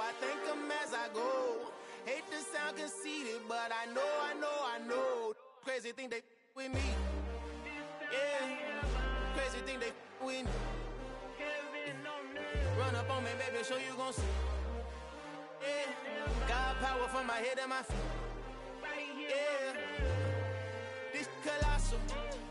I thank them as I go. Hate to sound conceited, but I know. Crazy thing they with me. Yeah, crazy thing they with me. Run up on me, baby, show you gon' see. Yeah, God power from my head and my feet. Yeah, this colossal.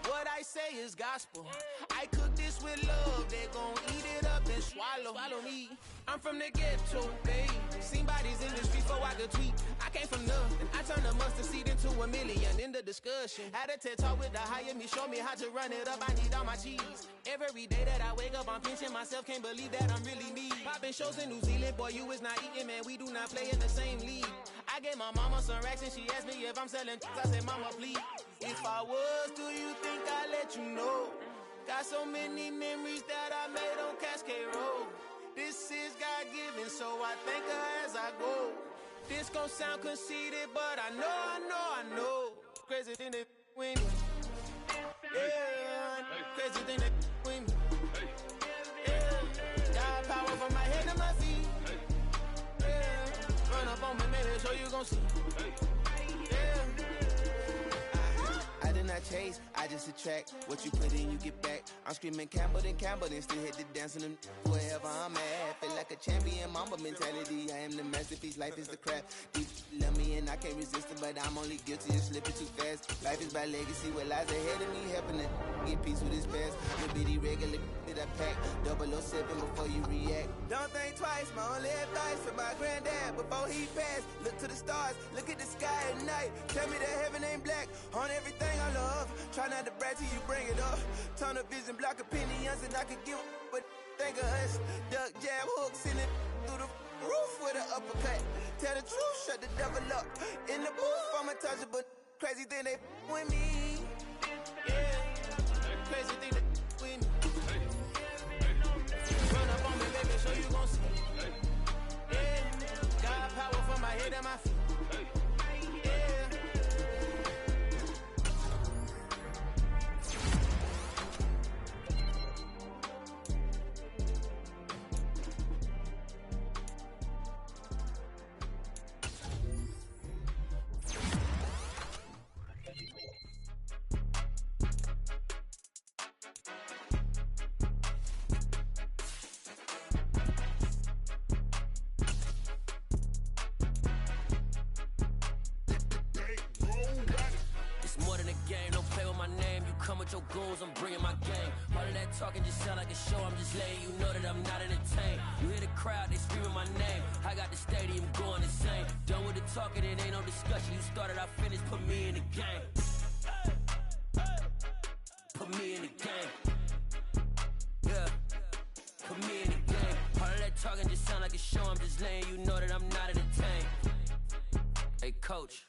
What I say is gospel. I cook this with love. They gon' eat it up and swallow me. I'm from the ghetto, babe. Seen bodies in the streets before I could tweet. I came from nothing. I turned a mustard seed into a million in the discussion. Had a TED talk with the higher me, show me how to run it up. I need all my cheese. Every day that I wake up, I'm pinching myself. Can't believe that I'm really me. Popping shows in New Zealand, boy, you is not eating, man. We do not play in the same league. I gave my mama some racks and she asked me if I'm selling. I said, mama, please. If I was, do you think I'd let you know? Got so many memories that I made on Cascade Road. This is God-given, so I thank her as I go. This gon' sound conceited, but I know. Crazy thing that win me. Yeah, crazy thing that win me. Yeah, God power from my head to my feet. Yeah, run up on me, maybe so you gon' see. Yeah. I did not chase, I just attract. What you put in, you get back. I'm screaming Campbell, then still hit the dance and wherever I'm at. Feel like a champion, mamba mentality. I am the masterpiece, life is the crap. Deep love me and I can't resist it, but I'm only guilty of slipping too fast. Life is by legacy, what lies ahead of me, helping to get peace with his past. The bitty regular that I pack, 007 before you react. Don't think twice, my only advice for my granddad before he passed. Look to the stars, look at the sky at night. Tell me that heaven ain't black on everything I love. Try not to brag till you bring it up. Tunnel vision, block opinions, and I could give but think of us. Duck, jab, hooks in it through the roof with an uppercut. Tell the truth, shut the devil up. In the booth, I'm untouchable. Crazy thing they with me. Yeah, crazy thing they with me. Run up on me, baby, so you gon' see. Yeah, God power from my head and my feet. Your goals, I'm bringing my game. All of that talking just sound like a show. I'm just letting you know that I'm not entertained. You hear the crowd, they screaming my name. I got the stadium going insane. Done with the talking, it ain't no discussion. You started, I finished, put me in the game. Put me in the game. Yeah, put me in the game. All of that talking just sound like a show. I'm just letting you know that I'm not entertained. Hey, coach.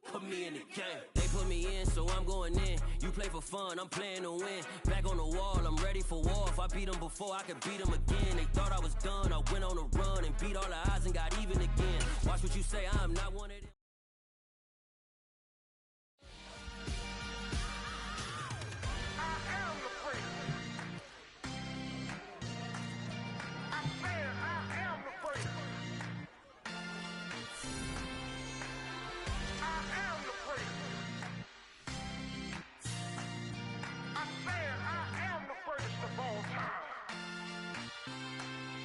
Put me in the game. They put me in, so I'm going in. You play for fun, I'm playing to win. Back on the wall, I'm ready for war. If I beat them before, I could beat them again. They thought I was done, I went on a run and beat all the odds and got even again. Watch what you say, I'm not one of them.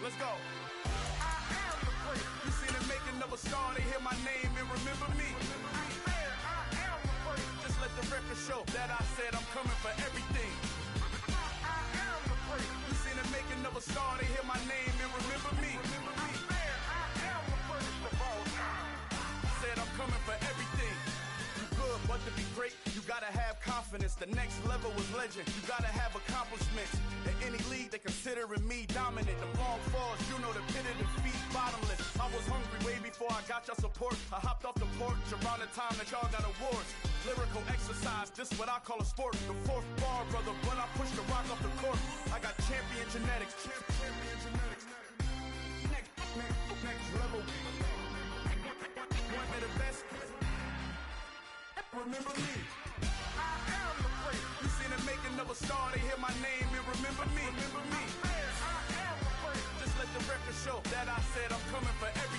Let's go. I am the place. You seen the making of a star, they hear my name and remember me. I am the place. Just let the record show that I said I'm coming for everything. I am the place. You seen the making of a star, they hear my name and remember me. I am the first of all time. Said I'm coming for everything. You good, but to be great, you gotta have confidence. The next level was legend. You gotta have accomplishments. In any league, they considering me dominant. The long falls, you know the pit of defeat, bottomless. I was hungry way before I got your support. I hopped off the porch around the time that y'all got awards. Lyrical exercise, this what I call a sport. The fourth bar, brother, when I push the rock off the court. I got champion genetics. Champion genetics. Next level. One of the best. Remember me. I am the place. You seen the making of a star, they hear my name and remember me. Remember me. I am the place. Just let the record show that I said I'm coming for everything.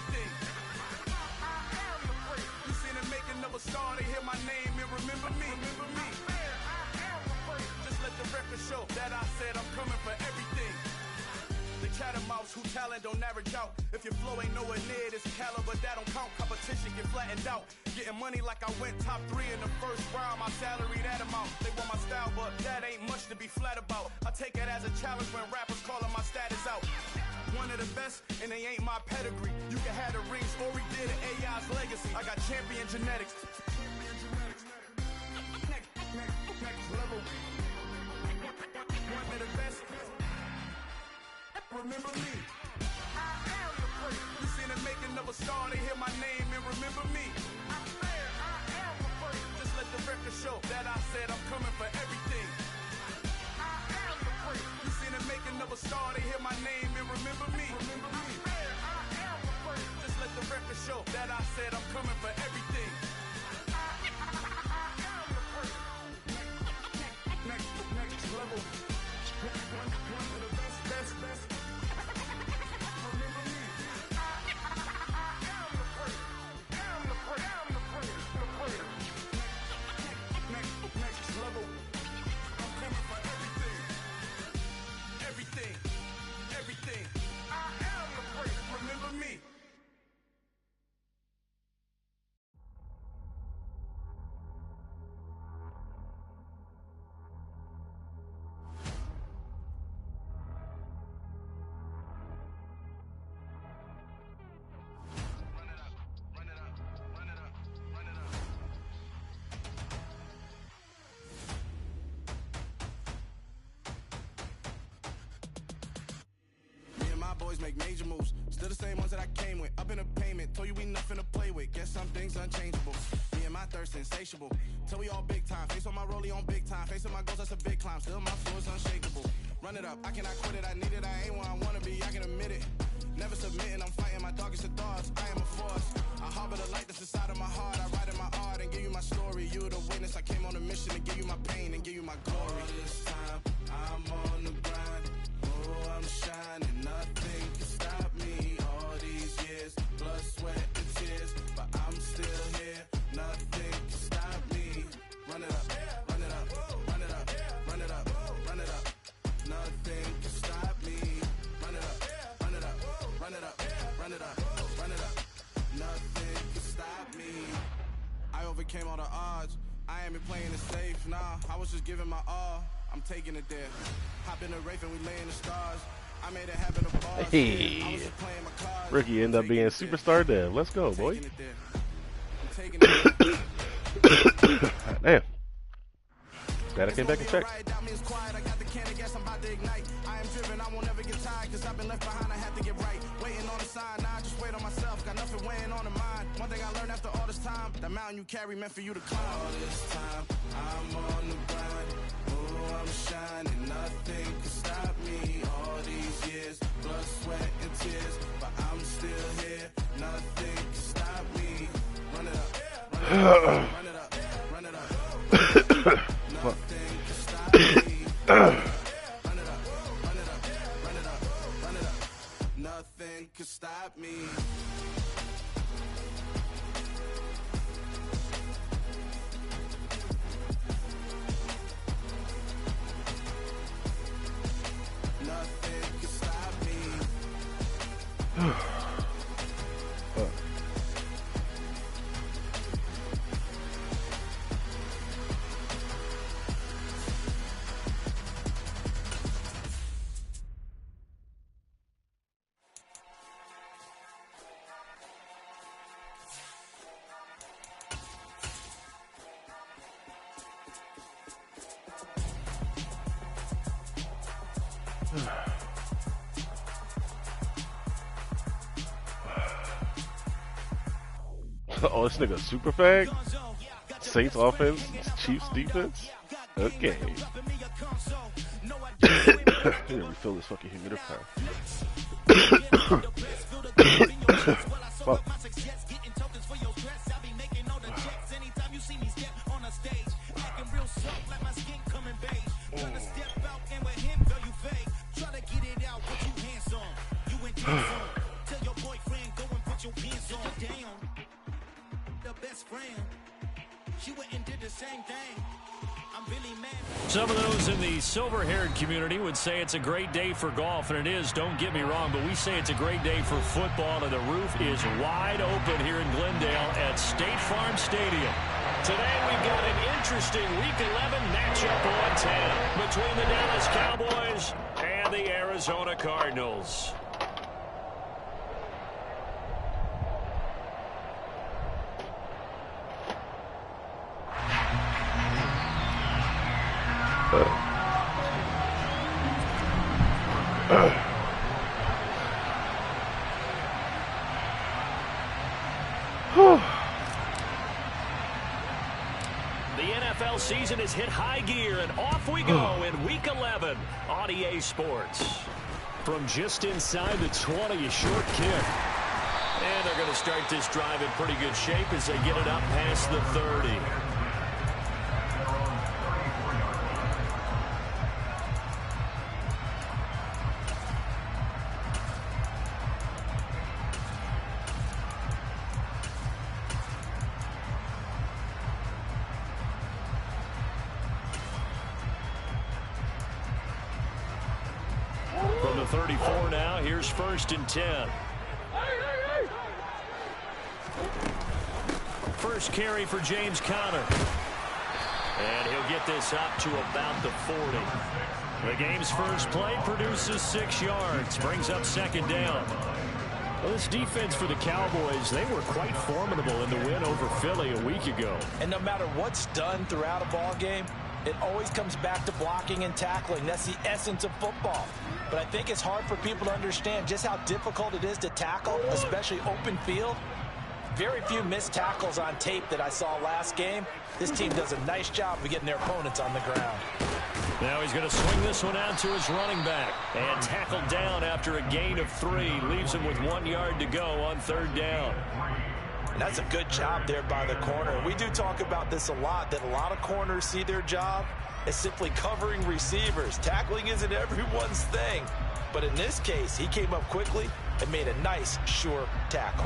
talent don't average out. If your flow ain't nowhere near this caliber, that don't count. Competition get flattened out. Getting money like I went top 3 in the first round. My salary that amount. They want my style, but that ain't much to be flat about. I take it as a challenge when rappers calling my status out. One of the best, and they ain't my pedigree. You can have the rings, or we did it, AI's legacy. I got champion genetics. Next level. One of the best. Remember me. You seen the making of a star, they hear my name and remember me. Just let the record show that I said I'm coming for everything. You seen the making of a star, they hear my name and remember me. Just let the record show that I said I'm coming for everything. Next level. One of the best. Remember me. Next level. I'm coming for everything. Everything. I am the great. Remember me. Boys make major moves, still the same ones that I came with. Up in a payment, told you we nothing to play with. Guess some things unchangeable. Me and my thirst insatiable. Till we all big time. Face on my rollie on big time. Facing my goals, that's a big climb. Still my flow is unshakable. Run it up, I cannot quit it. I need it, I ain't where I wanna be. I can admit it. Never submitting, I'm fighting my darkest of thoughts. I am a force. I harbor the light that's inside of my heart. I write in my art and give you my story. You the witness. I came on a mission to give you my pain and give you my glory. All this time, I'm on the grind. Oh, I'm shining. Nothing can stop me. All these years, blood, sweat, and tears, but I'm still here. Nothing can stop me. Run it up, run it up, run it up, run it up, run it up. Nothing can stop me. Run it up, run it up, run it up, run it up, run it up. Nothing can stop me. I overcame all the odds. I ain't been playing it safe, nah. I was just giving my all. I'm taking it there. Hop in the Wraith and we lay in the stars. I made it happen to bars. Hey, Ricky ended up being superstar dev. Let's go, boy. Damn. Glad I came back and checked. I am driven, I won't ever get tired, cause I've been left behind, I have to get right. Waiting on the sign, now I just wait on myself, got nothing weighing on the mind. One thing I learned after all this time, the mountain you carry meant for you to climb. All this time, I'm on the grind. Oh, I'm shining, nothing can stop me. All these years, blood, sweat, and tears, but I'm still here. Nothing can stop me. Run it up, run it up, run it up, run it up. Nothing can stop me. Run it up, run it up, run it up, run it up. Nothing can stop me. Nothing can stop me. Oh, this nigga super fag. Saints offense, Chiefs defense. Okay. Here, refill this fucking humidifier. Fuck. Some of those in the silver-haired community would say it's a great day for golf, and it is, don't get me wrong, but we say it's a great day for football, and the roof is wide open here in Glendale at State Farm Stadium. Today we've got an interesting Week 11 matchup on tap between the Dallas Cowboys and the Arizona Cardinals. The NFL season has hit high gear, and off we go in Week 11 on EA Sports. From just inside the 20, a short kick. And they're going to start this drive in pretty good shape as they get it up past the 30. From the 34 now, here's 1st and 10. First carry for James Conner. And he'll get this up to about the 40. The game's first play produces 6 yards, brings up 2nd down. Well, this defense for the Cowboys, they were quite formidable in the win over Philly a week ago. And no matter what's done throughout a ball game, it always comes back to blocking and tackling. That's the essence of football. But I think it's hard for people to understand just how difficult it is to tackle, especially open field. Very few missed tackles on tape that I saw last game. This team does a nice job of getting their opponents on the ground. Now he's going to swing this one out to his running back. And tackled down after a gain of 3. Leaves him with 1 yard to go on 3rd down. And that's a good job there by the corner. We do talk about this a lot, that a lot of corners see their job as simply covering receivers. Tackling isn't everyone's thing. But in this case, he came up quickly and made a nice, sure tackle.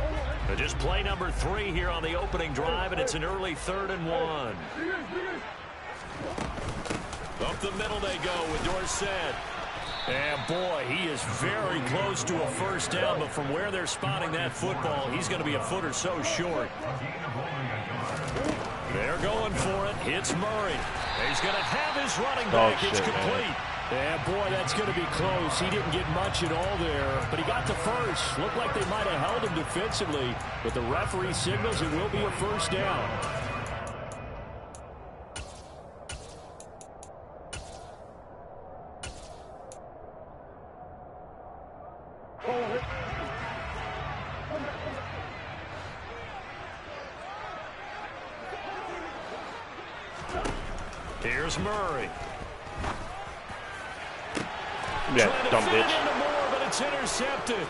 Just play number 3 here on the opening drive, and it's an early 3rd and 1. Up the middle they go with Dorsett. And boy, he is very close to a 1st down, but from where they're spotting that football, he's going to be a foot or so short. They're going for it. Hits Murray. He's going to have his running back. It's complete. Yeah, boy, that's going to be close. He didn't get much at all there, but he got the first. Looked like they might have held him defensively, but the referee signals it will be a 1st down. Here's Murray. Yeah, dumb bitch. More, but it's intercepted.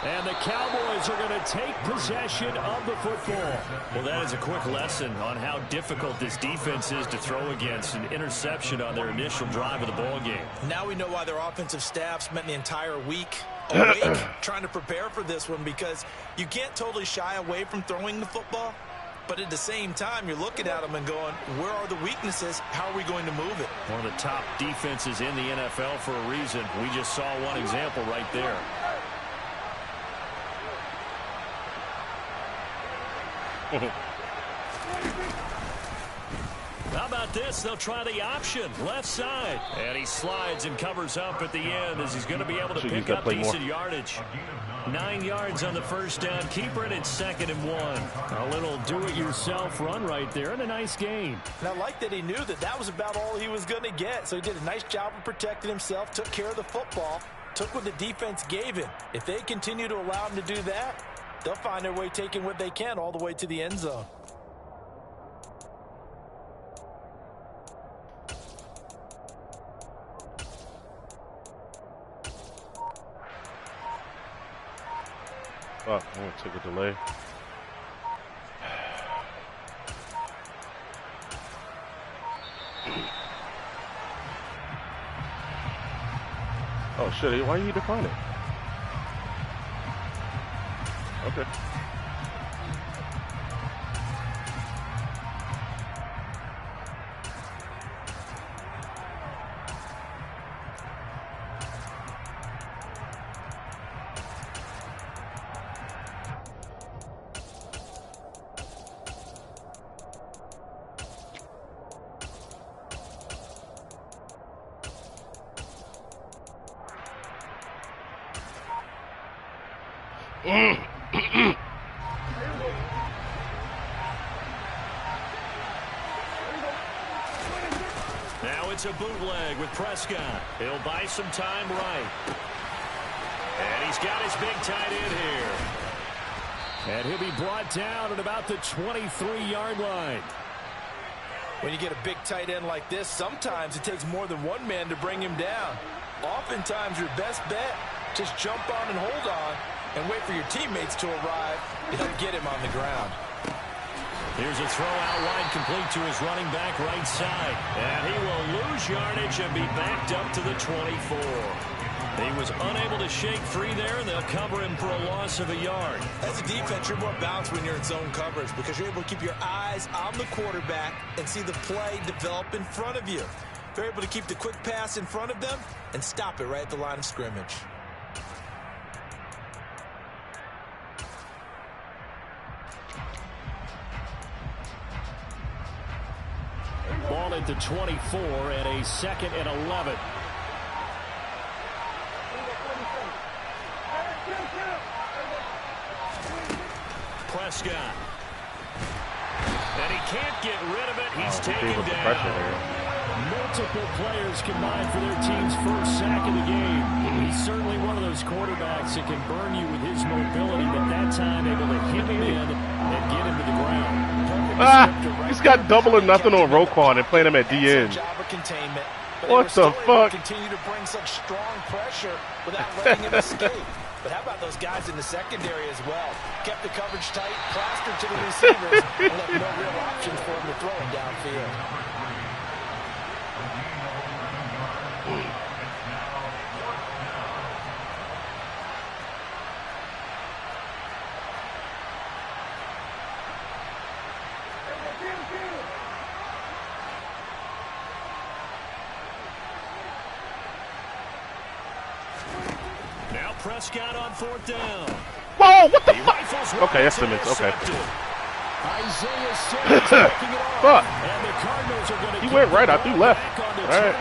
And the Cowboys are going to take possession of the football. Well, that is a quick lesson on how difficult this defense is to throw against. An interception on their initial drive of the ball game. Now we know why their offensive staff spent the entire week awake trying to prepare for this one, because you can't totally shy away from throwing the football. But at the same time, you're looking at them and going, where are the weaknesses? How are we going to move it? One of the top defenses in the NFL for a reason. We just saw one example right there. How about this? They'll try the option. Left side. And he slides and covers up at the end as he's going to be able to pick up decent yardage. 9 yards on the 1st down. Keeper it at 2nd and 1. A little do-it-yourself run right there and a nice gain. And I like that he knew that that was about all he was going to get. So he did a nice job of protecting himself, took care of the football, took what the defense gave him. If they continue to allow him to do that, they'll find their way taking what they can all the way to the end zone. Oh, I took a delay. Oh shit, why you define it? Okay. Now it's a bootleg with Prescott. He'll buy some time right. And he's got his big tight end here. And he'll be brought down at about the 23-yard line. When you get a big tight end like this, sometimes it takes more than one man to bring him down. Oftentimes, your best bet, just jump on and hold on and wait for your teammates to arrive to help get him on the ground. Here's a throw out wide complete to his running back right side. And he will lose yardage and be backed up to the 24. He was unable to shake free there, and they'll cover him for a loss of a yard. As a defense, you're more balanced when you're in zone coverage because you're able to keep your eyes on the quarterback and see the play develop in front of you. They're able to keep the quick pass in front of them and stop it right at the line of scrimmage. Ball at the 24 and a 2nd and 11. Prescott. And he can't get rid of it. He's taken down. Multiple players combined for their team's first sack of the game. He's certainly one of those quarterbacks that can burn you with his mobility, but that time able to hit him in and get him to the ground. He's got double or nothing on Roquan and playing him at DN. What the fuck? Continue to bring such strong pressure without letting him escape. But how about those guys in the secondary as well? Kept the coverage tight, plastered to the receivers, and left no real options for him to throw him downfield. Prescott on 4th down. Whoa, what the fuck? Okay, that's Simmons. Okay. Fuck. He went right, I threw left. All right.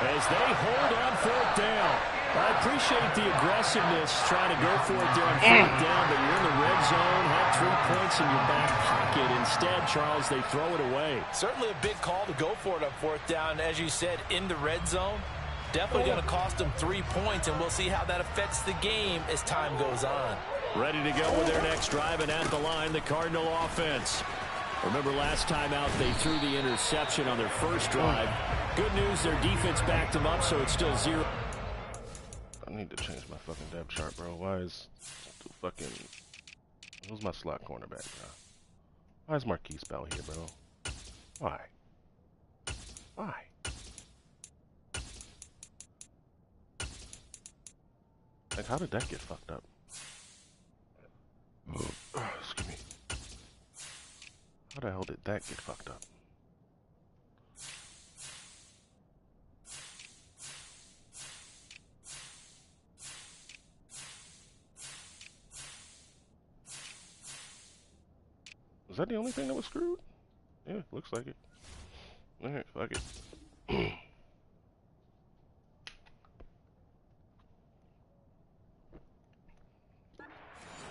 As they hold on 4th down. I appreciate the aggressiveness trying to go for it there on 4th down, but you're in the red zone, have 3 points in your back pocket. Instead, Charles, they throw it away. Certainly a big call to go for it on 4th down, as you said, in the red zone. Definitely going to cost them 3 points, and we'll see how that affects the game as time goes on. Ready to go with their next drive, and at the line, the Cardinal offense. Remember last time out, they threw the interception on their first drive. Good news, their defense backed them up, so it's still 0. I need to change my fucking depth chart, bro. Why is the fucking... Who's my slot cornerback, bro? Why is Marquise Bell here, bro? Why? Why? Like, how did that get fucked up? Excuse me. How the hell did that get fucked up? Was that the only thing that was screwed? Yeah, looks like it. Alright, fuck it.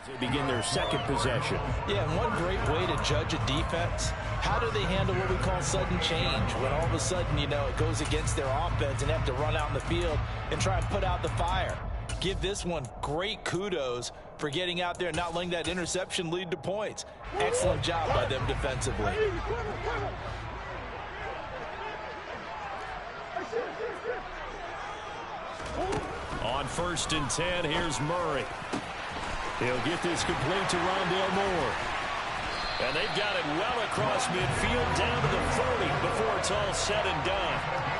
They begin their second possession. Yeah, and one great way to judge a defense, how do they handle what we call sudden change? When all of a sudden, you know, it goes against their offense and they have to run out in the field and try and put out the fire. Give this one great kudos for getting out there and not letting that interception lead to points. Excellent job by them defensively. On 1st and 10, here's Murray. He'll get this complete to Rondale Moore. And they've got it well across midfield down to the 40 before it's all said and done.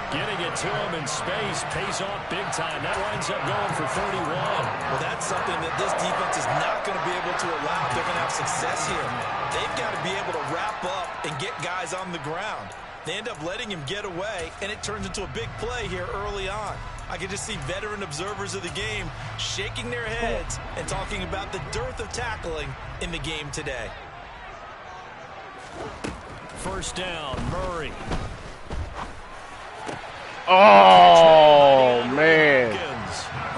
Getting it to him in space pays off big time. That winds up going for 31. Well, that's something that this defense is not going to be able to allow if they're going to have success here. They've got to be able to wrap up and get guys on the ground. They end up letting him get away, and it turns into a big play here early on. I can just see veteran observers of the game shaking their heads and talking about the dearth of tackling in the game today. 1st down, Murray. Oh, man.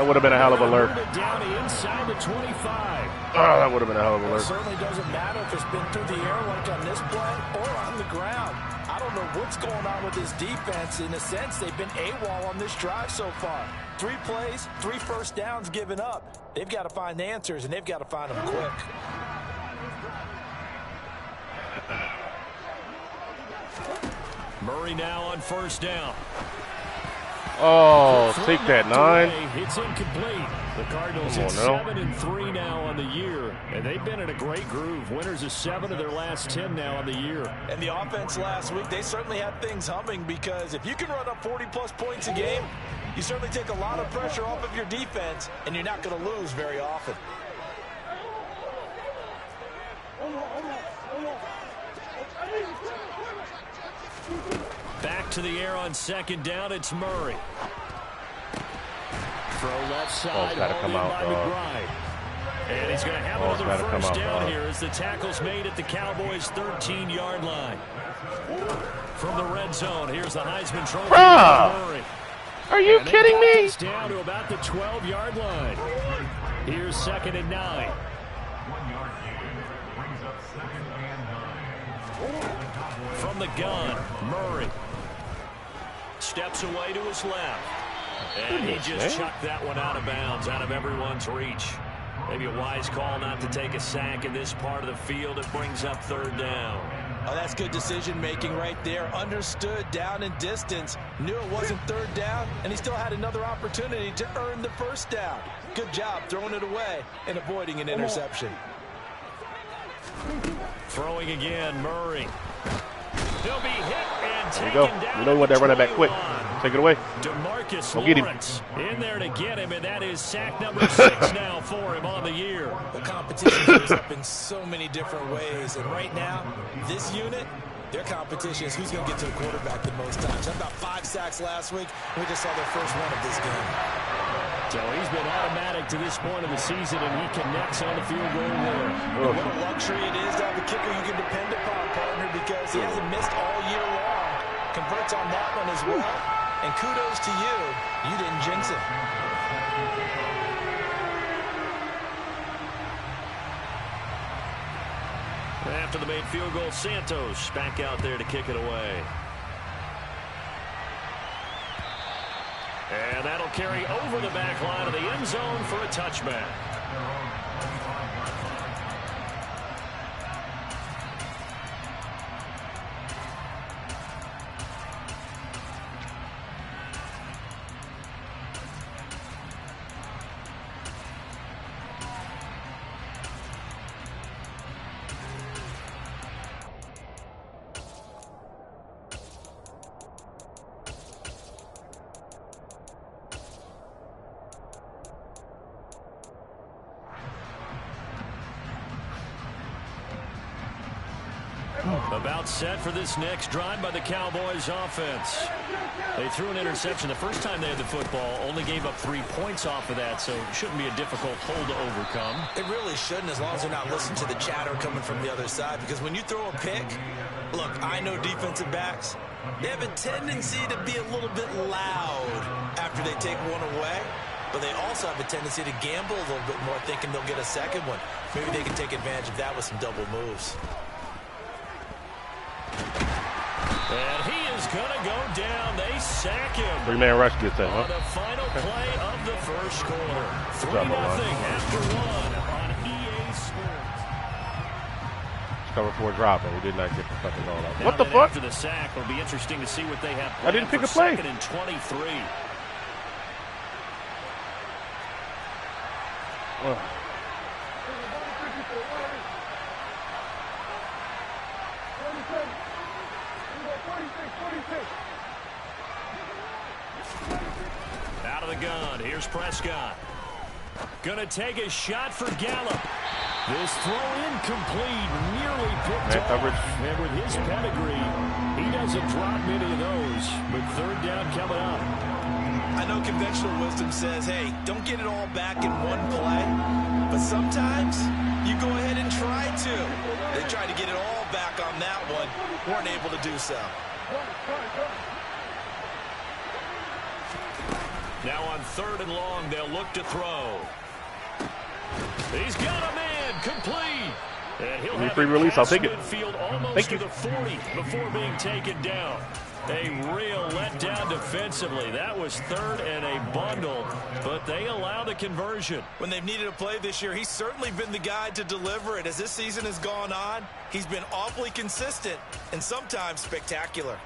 That would have been a hell of a alert. Down inside the 25. Oh, that would have been a hell of a alert. It certainly doesn't matter if it's been through the air like on this play or on the ground. I don't know what's going on with this defense. In a sense, they've been AWOL on this drive so far. 3 plays, 3 first downs given up. They've got to find answers, and they've got to find them quick. Murray now on first down. Oh, take that, 9. It's incomplete. The Cardinals at 7-3 now on the year, and they've been in a great groove. Winners of 7 of their last 10 now on the year. And the offense last week, they certainly had things humming, because if you can run up 40-plus points a game, you certainly take a lot of pressure off of your defense, and you're not going to lose very often. Back to the air on second down. It's Murray. Throw left side. Got to come out, And he's going to have another first down here as the tackle's made at the Cowboys' 13-yard line. From the red zone, here's the Heisman Trophy. Murray. Are you kidding me? Down to about the 12-yard line. Here's 2nd and 9. From the gun, Murray steps away to his left. And he just chucked that one out of bounds, out of everyone's reach. Maybe a wise call not to take a sack in this part of the field. It brings up 3rd down. Oh, that's good decision-making right there. Understood down and distance. Knew it wasn't 3rd down, and he still had another opportunity to earn the first down. Good job throwing it away and avoiding an interception. Throwing again, Murray. He'll be hit and there you taken go. down. You know what, that running back quick. Take it away. DeMarcus Go get him. Lawrence in there to get him, and that is sack number 6 now for him on the year. The competition goes up in so many different ways, and right now, this unit, their competition is who's going to get to the quarterback the most times. About 5 sacks last week. We just saw their first one of this game. So he's been automatic to this point of the season, and he connects on the field goal there. What a luxury it is to have a kicker you can depend upon, partner, because he hasn't missed all year long. Converts on that one as well. And kudos to you. You didn't jinx it. After the made field goal, Santos back out there to kick it away. And that'll carry over the back line of the end zone for a touchback. About set for this next drive by the Cowboys offense. They threw an interception the first time they had the football, only gave up 3 points off of that, so it shouldn't be a difficult hole to overcome. It really shouldn't, as long as they're not listening to the chatter coming from the other side, because when you throw a pick, look, I know defensive backs, they have a tendency to be a little bit loud after they take one away, but they also have a tendency to gamble a little bit more, thinking they'll get a second one. Maybe they can take advantage of that with some double moves. And he is going to go down. They sack him. 3-man rush gets that, huh? On the final play of the first quarter. 3-0 after 1 on EA Sports. Cover 4 drop, and we did not get the fucking ball out. Now What the fuck? After the sack, it'll be interesting to see what they have. I didn't pick a play. 2nd and 23. Out of the gun, here's Prescott. Gonna take a shot for Gallup. This throw incomplete, nearly picked off. Coverage. And with his pedigree, he doesn't drop many of those. But 3rd down coming up. I know conventional wisdom says, hey, don't get it all back in one play. But sometimes you go ahead and try to. They tried to get it all back on that one. Weren't able to do so. Now on third and long, they'll look to throw. He's got a man complete. And he'll have free release, I'll take it. Midfield almost Thank to you. the 40 before being taken down. A real letdown defensively. That was third and a bundle, but they allow the conversion. When they've needed a play this year, he's certainly been the guy to deliver it. As this season has gone on, he's been awfully consistent and sometimes spectacular.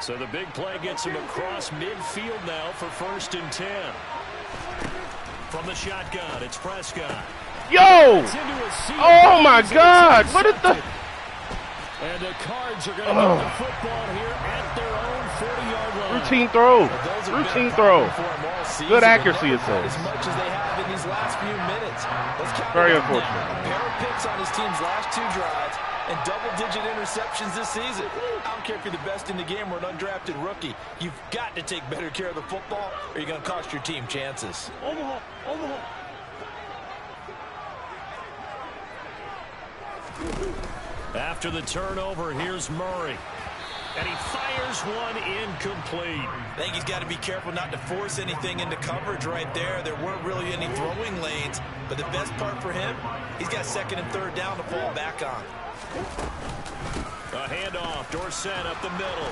So the big play gets him across midfield now for 1st and 10. From the shotgun, it's Prescott. Yo! Oh my God! What is the? And the Cards are going to get the football here at their own 40-yard line. Routine throw. Routine throw. Good accuracy, it says. As much as they have in these last few minutes. Very unfortunate. A pair of picks on his team's last 2 drives and double-digit interceptions this season. I don't care if you're the best in the game or an undrafted rookie. You've got to take better care of the football or you're going to cost your team chances. After the turnover, here's Murray. And he fires one incomplete. I think he's got to be careful not to force anything into coverage right there. There weren't really any throwing lanes. But the best part for him, he's got 2nd and 3rd down to fall back on. A handoff, Dorsett up the middle.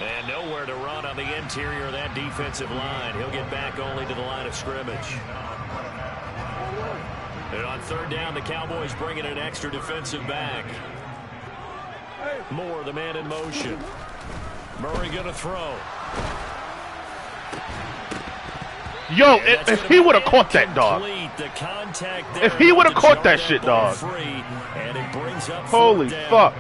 And nowhere to run on the interior of that defensive line. He'll get back only to the line of scrimmage. And on 3rd down, the Cowboys bring in an extra defensive back. Moore, the man in motion. Murray going to throw. Yo, if he would have caught that, dog. If he would have caught that shit, dog. Holy fuck.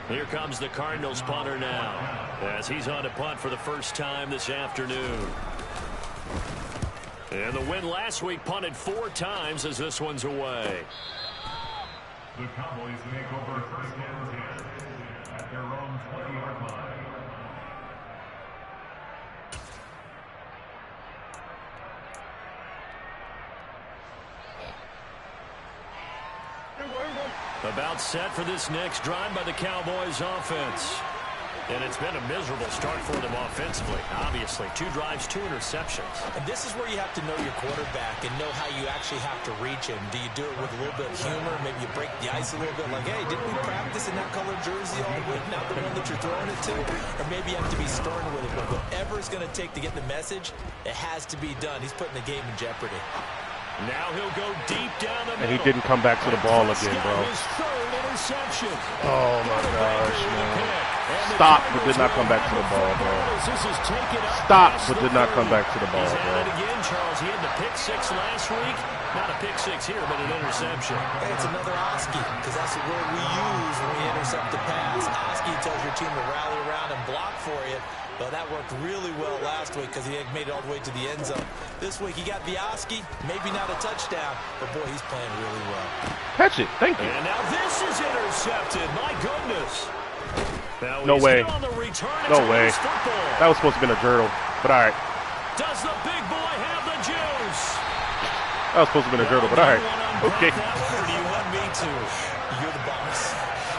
Here comes the Cardinals punter now, as he's on to punt for the first time this afternoon. And the win last week punted 4 times as this one's away. The Cowboys make over 1st and 10 at their own 20-yard line. About set for this next drive by the Cowboys offense. And it's been a miserable start for them offensively. Obviously, 2 drives, 2 interceptions. And this is where you have to know your quarterback and know how you actually have to reach him. Do you do it with a little bit of humor? Maybe you break the ice a little bit like, hey, didn't we practice in that colored jersey all week? Not the one that you're throwing it to. Or maybe you have to be stern with it. But whatever it's going to take to get the message, it has to be done. He's putting the game in jeopardy. Now he'll go deep down the middle. And he didn't come back to the ball again, bro. His 3rd interception. Oh my gosh, man. Stop, but did not come back to the ball, bro. Stop, but did not come back to the ball, He's bro. had it again, Charles. He had the pick 6 last week. Not a pick 6 here, but an interception. Hey, it's another Oski, because that's the word we use when we intercept the pass. Oski tells your team to rally around and block for you. But that worked really well last week because he had made it all the way to the end zone. This week he got the Oski, maybe not a touchdown, but boy, he's playing really well. Catch it, thank you. And now this is intercepted. My goodness. Now No way. No way. Football. That was supposed to be a Jurtle, but all right. Does the big boy have the juice? That was supposed to be a Jurtle, but all right. Okay. Or do you want me to? You're the boss.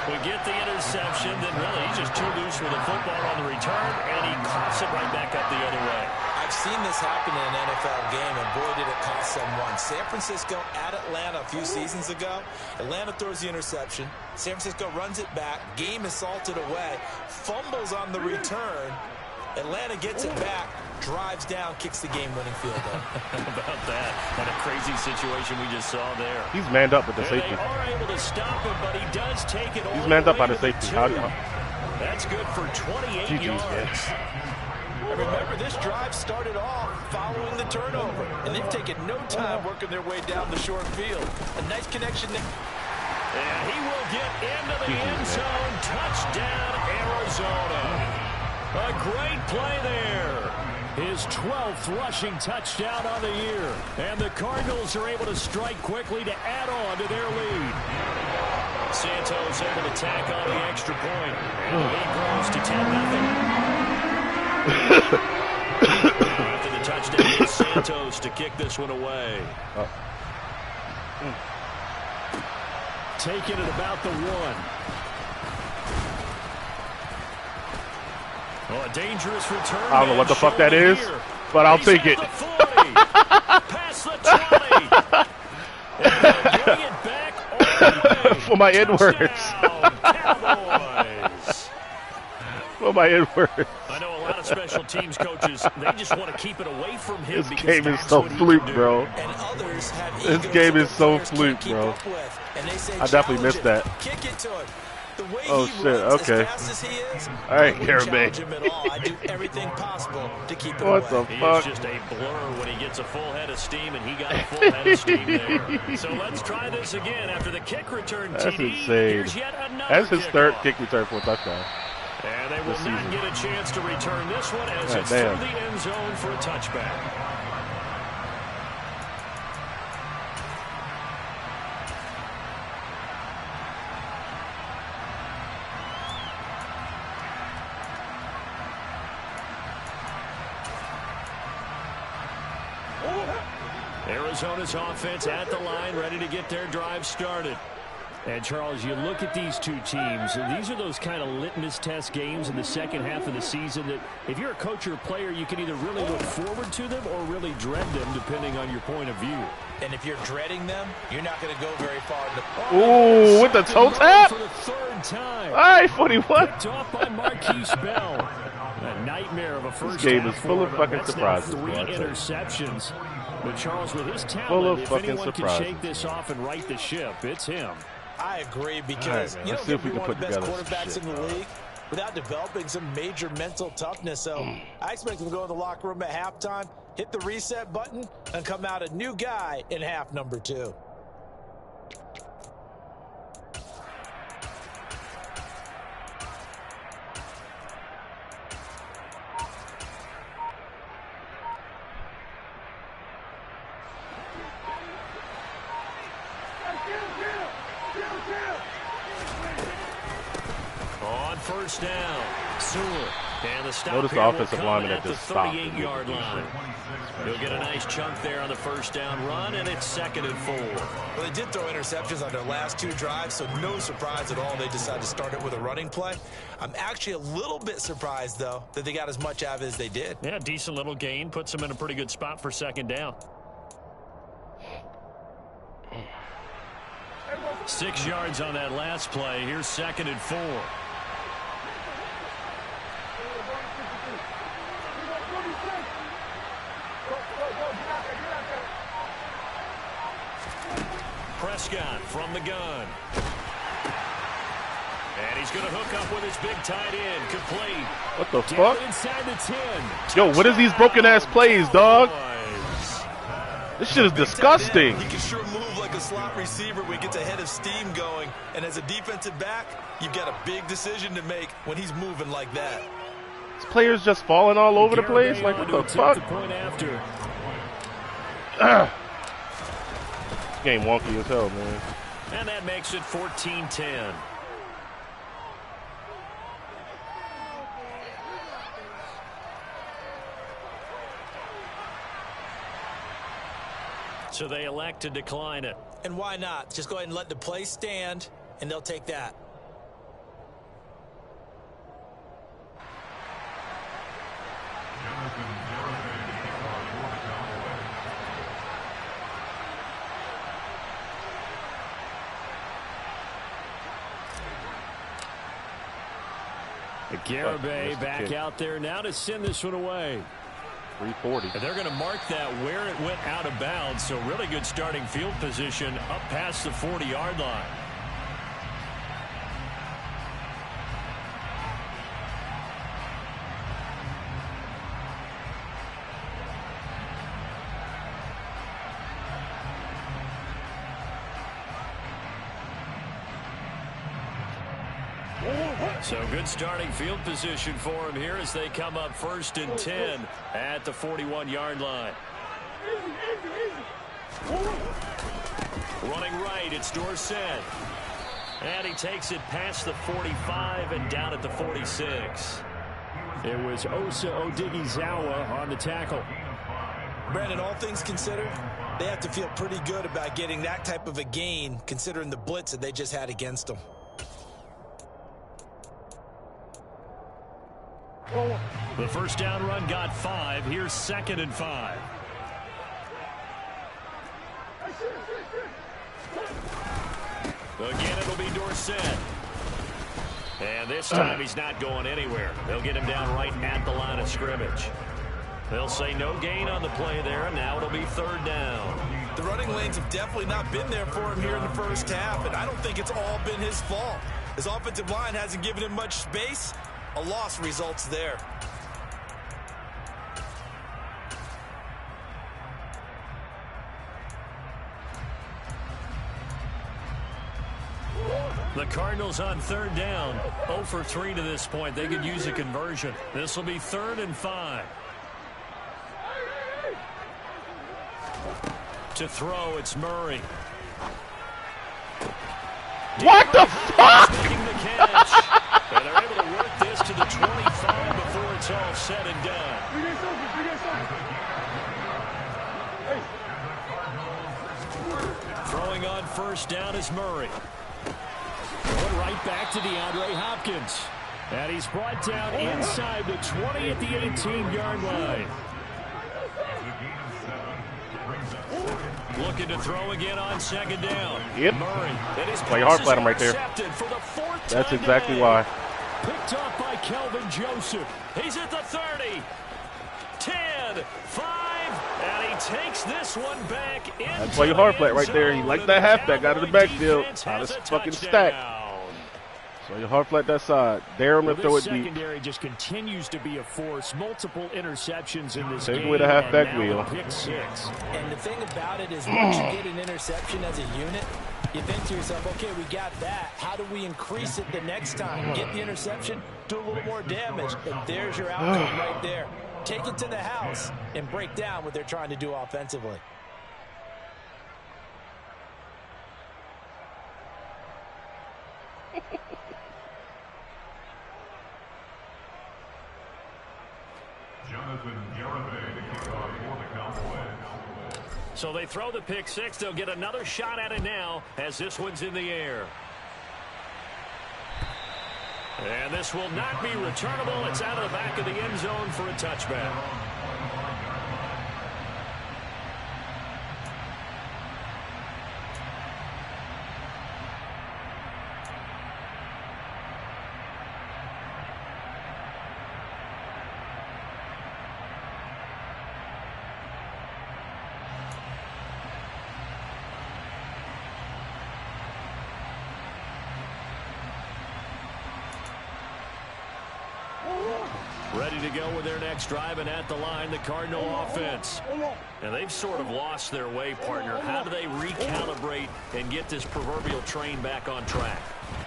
We get the interception, then really he's just too loose with the football on the return, and he coughs it right back up the other way. I've seen this happen in an NFL game, and boy, did it cost someone. San Francisco at Atlanta a few seasons ago. Atlanta throws the interception. San Francisco runs it back. Game is salted away. Fumbles on the return. Atlanta gets it back, drives down, kicks the game-winning field goal. How about that? What a crazy situation we just saw there. He's manned up with the safety. They are able to stop him, but he does take it all. He's manned up by the safety. That's good for 28 yards. And remember, this drive started off following the turnover, and they've taken no time working their way down the short field. A nice connection there. And he will get into the end zone. Touchdown, Arizona. A great play there. His 12th rushing touchdown on the year. And the Cardinals are able to strike quickly to add on to their lead. Santos able to tack on the extra point. And the lead grows to 10-0. Santos to kick this one away. Taking it about the 1. Oh, a dangerous return. I don't know what the fuck that is, but I'll take it. Past the 20. Bring it back all the way. For my Edwards. For my Edwards. I know a lot of special teams coaches, they just want to keep it away from him. This game is so fluke, bro. And others have This game is so fluke, bro. I definitely missed that. Kick it to him. The way Oh, he shit, runs okay. as fast as he is, All right, I wouldn't Carabay. challenge him at all. I do everything possible to keep it What away. the He fuck? is just a blur when he gets a full head of steam, and he got a full head of steam there. So let's try this again after the kick return. That's TD. insane. Here's yet another That's his third kickoff. kick return for a touchdown. And they will this not season. get a chance to return this one as God it's damn. through the end zone for a touchback. Arizona's offense at the line, ready to get their drive started. And, Charles, you look at these two teams, and these are those kind of litmus test games in the second half of the season that if you're a coach or a player, you can either really look forward to them or really dread them, depending on your point of view. And if you're dreading them, you're not going to go very far. Ooh, with the toe tap? For the third time. All right, 41. Picked off by Marquise Bell. A nightmare of a first game half is full of for him. fucking That's now surprises, 3 bro, I tell you. interceptions. But, Charles, with his talent, Full of if fucking anyone surprises. can shake this off and right the ship, it's him. I agree because All right, man. you Let's don't see get if we to be can one of the put best together some quarterbacks shit, in the bro. league without developing some major mental toughness. So I expect him to go in the locker room at halftime, hit the reset button, and come out a new guy in half number 2. On first down, Sewell. And the stop Notice the here will offensive come lineman at that the just stopped. 38-yard line. He'll get a nice chunk there on the first down run, and it's 2nd and 4. Well, they did throw interceptions on their last 2 drives, so no surprise at all they decided to start it with a running play. I'm actually a little bit surprised, though, that they got as much out of it as they did. Yeah, decent little gain. Puts them in a pretty good spot for 2nd down. 6 yards on that last play. Here's 2nd and 4. Prescott from the gun. And he's going to hook up with his big tight end. Complete. What the Down fuck? inside the 10. Yo, what is these broken-ass plays, dog? Cowboys. This shit is disgusting. He can sure move like a slot receiver when he gets a head of steam going. And as a defensive back, you've got a big decision to make when he's moving like that. This player's just falling all over the place. Like, what the fuck? Point after. Game wonky as hell, man. And that makes it 14-10. So they elect to decline it. And why not? Just go ahead and let the play stand, and they'll take that. Garibay back out there now to send this one away. 340. And they're going to mark that where it went out of bounds. So really good starting field position up past the 40-yard line. So good starting field position for him here as they come up 1st and 10 at the 41-yard line. Running right, it's Dorsett. And he takes it past the 45 and down at the 46. It was Osa Odighizuwa on the tackle. Brandon, all things considered, they have to feel pretty good about getting that type of a gain, considering the blitz that they just had against them. The first down run got 5. Here's 2nd and 5. Again, it'll be Dorsett. And this time he's not going anywhere. They'll get him down right at the line of scrimmage. They'll say no gain on the play there, and now it'll be 3rd down. The running lanes have definitely not been there for him here in the first half, and I don't think it's all been his fault. His offensive line hasn't given him much space. A loss results there. The Cardinals on 3rd down. 0 for 3 to this point. They could use a conversion. This will be 3rd and 5. To throw, it's Murray. What the fuck? Making the catch. And they're able to work this to the 25 before it's all said and done. Throwing on 1st down is Murray. Going right back to DeAndre Hopkins. And he's brought down inside the 20 at the 18-yard line. Looking to throw again on 2nd down. Yep. Murray. Play hard flat him right there. That's exactly why. Picked up by Kelvin Joseph. He's at the 30. 10, 5, and he takes this one back in. That's why you hard flat right there. He liked that halfback out of the backfield. Out of fucking stack. So you hard flat that side. Dare him to throw it deep. Secondary just continues to be a force. Multiple interceptions in this game. Take away the halfback wheel. Pick 6. And the thing about it is once you get an interception as a unit, you think to yourself, okay, we got that. How do we increase it the next time? Get the interception, do a little more damage, and there's your outcome right there. Take it to the house and break down what they're trying to do offensively. So they throw the pick 6. They'll get another shot at it now as this one's in the air. And this will not be returnable. It's out of the back of the end zone for a touchback. Ready to go with their next drive, and at the line, the Cardinal offense. And they've sort of lost their way, partner. How do they recalibrate and get this proverbial train back on track?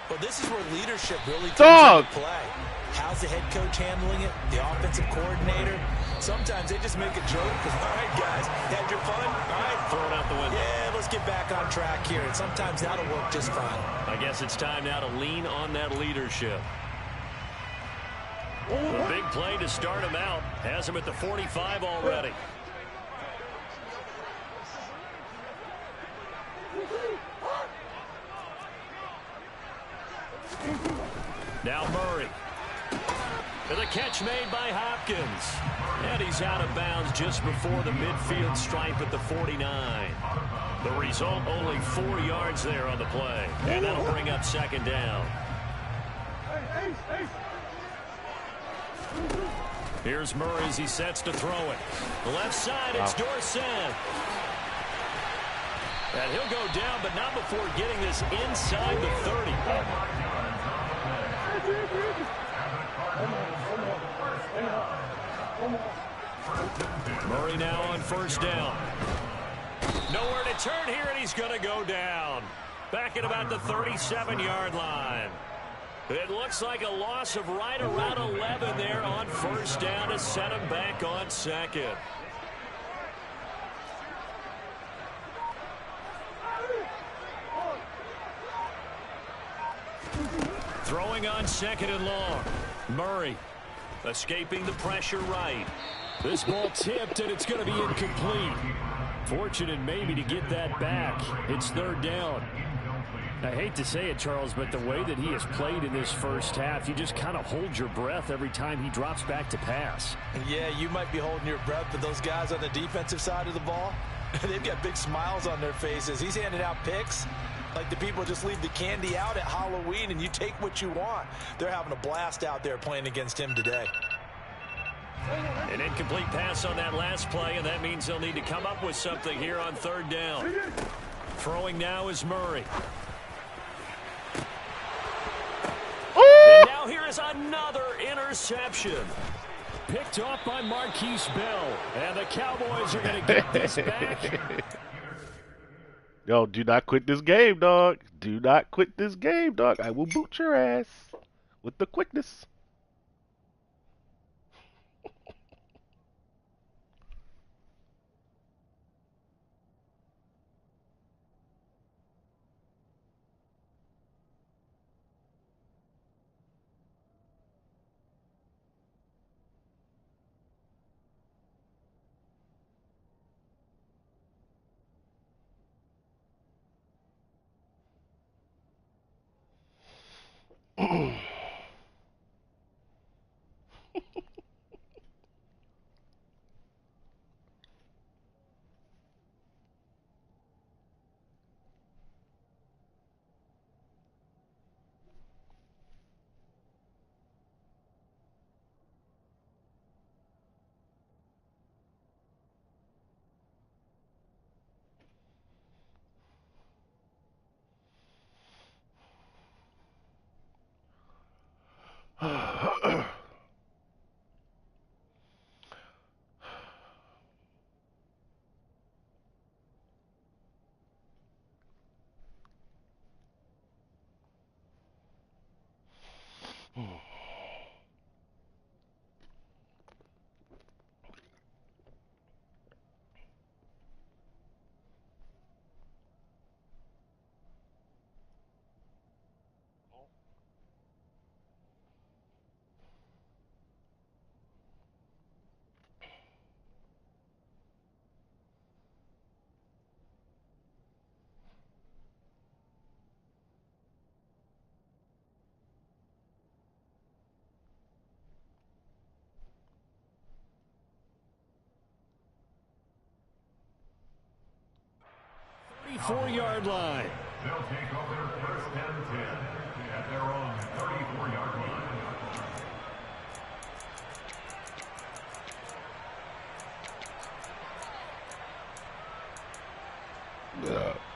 Well, this is where leadership really comes into play. How's the head coach handling it? The offensive coordinator? Sometimes they just make a joke because, all right, guys, had your fun? All right. Throw it out the window. Yeah, let's get back on track here. And sometimes that'll work just fine. I guess it's time now to lean on that leadership. A big play to start him out. Has him at the 45 already. Now Murray. And the catch made by Hopkins. And he's out of bounds just before the midfield stripe at the 49. The result, only 4 yards there on the play. And that'll bring up 2nd down. Here's Murray as he sets to throw it. The left side, it's Dorsett. And he'll go down, but not before getting this inside the 30. Murray now on 1st down. Nowhere to turn here, and he's going to go down. Back at about the 37-yard line. It looks like a loss of right around 11 there on 1st down to set him back on 2nd. Throwing on 2nd and long. Murray escaping the pressure right. This ball tipped, and it's going to be incomplete. Fortunate maybe to get that back. It's third down. I hate to say it, Charles, but the way that he has played in this first half, you just kind of hold your breath every time he drops back to pass. Yeah, you might be holding your breath, but those guys on the defensive side of the ball, they've got big smiles on their faces. He's handing out picks like the people just leave the candy out at Halloween and you take what you want. They're having a blast out there playing against him today. An incomplete pass on that last play, and that means they'll need to come up with something here on third down. Throwing now is Murray. And now here is another interception. Picked off by Marquise Bell. And the Cowboys are going to get this back. Yo, do not quit this game, dog. Do not quit this game, dog. I will boot your ass with the quickness. Four-yard line. They'll take over first and 10 at their own 34-yard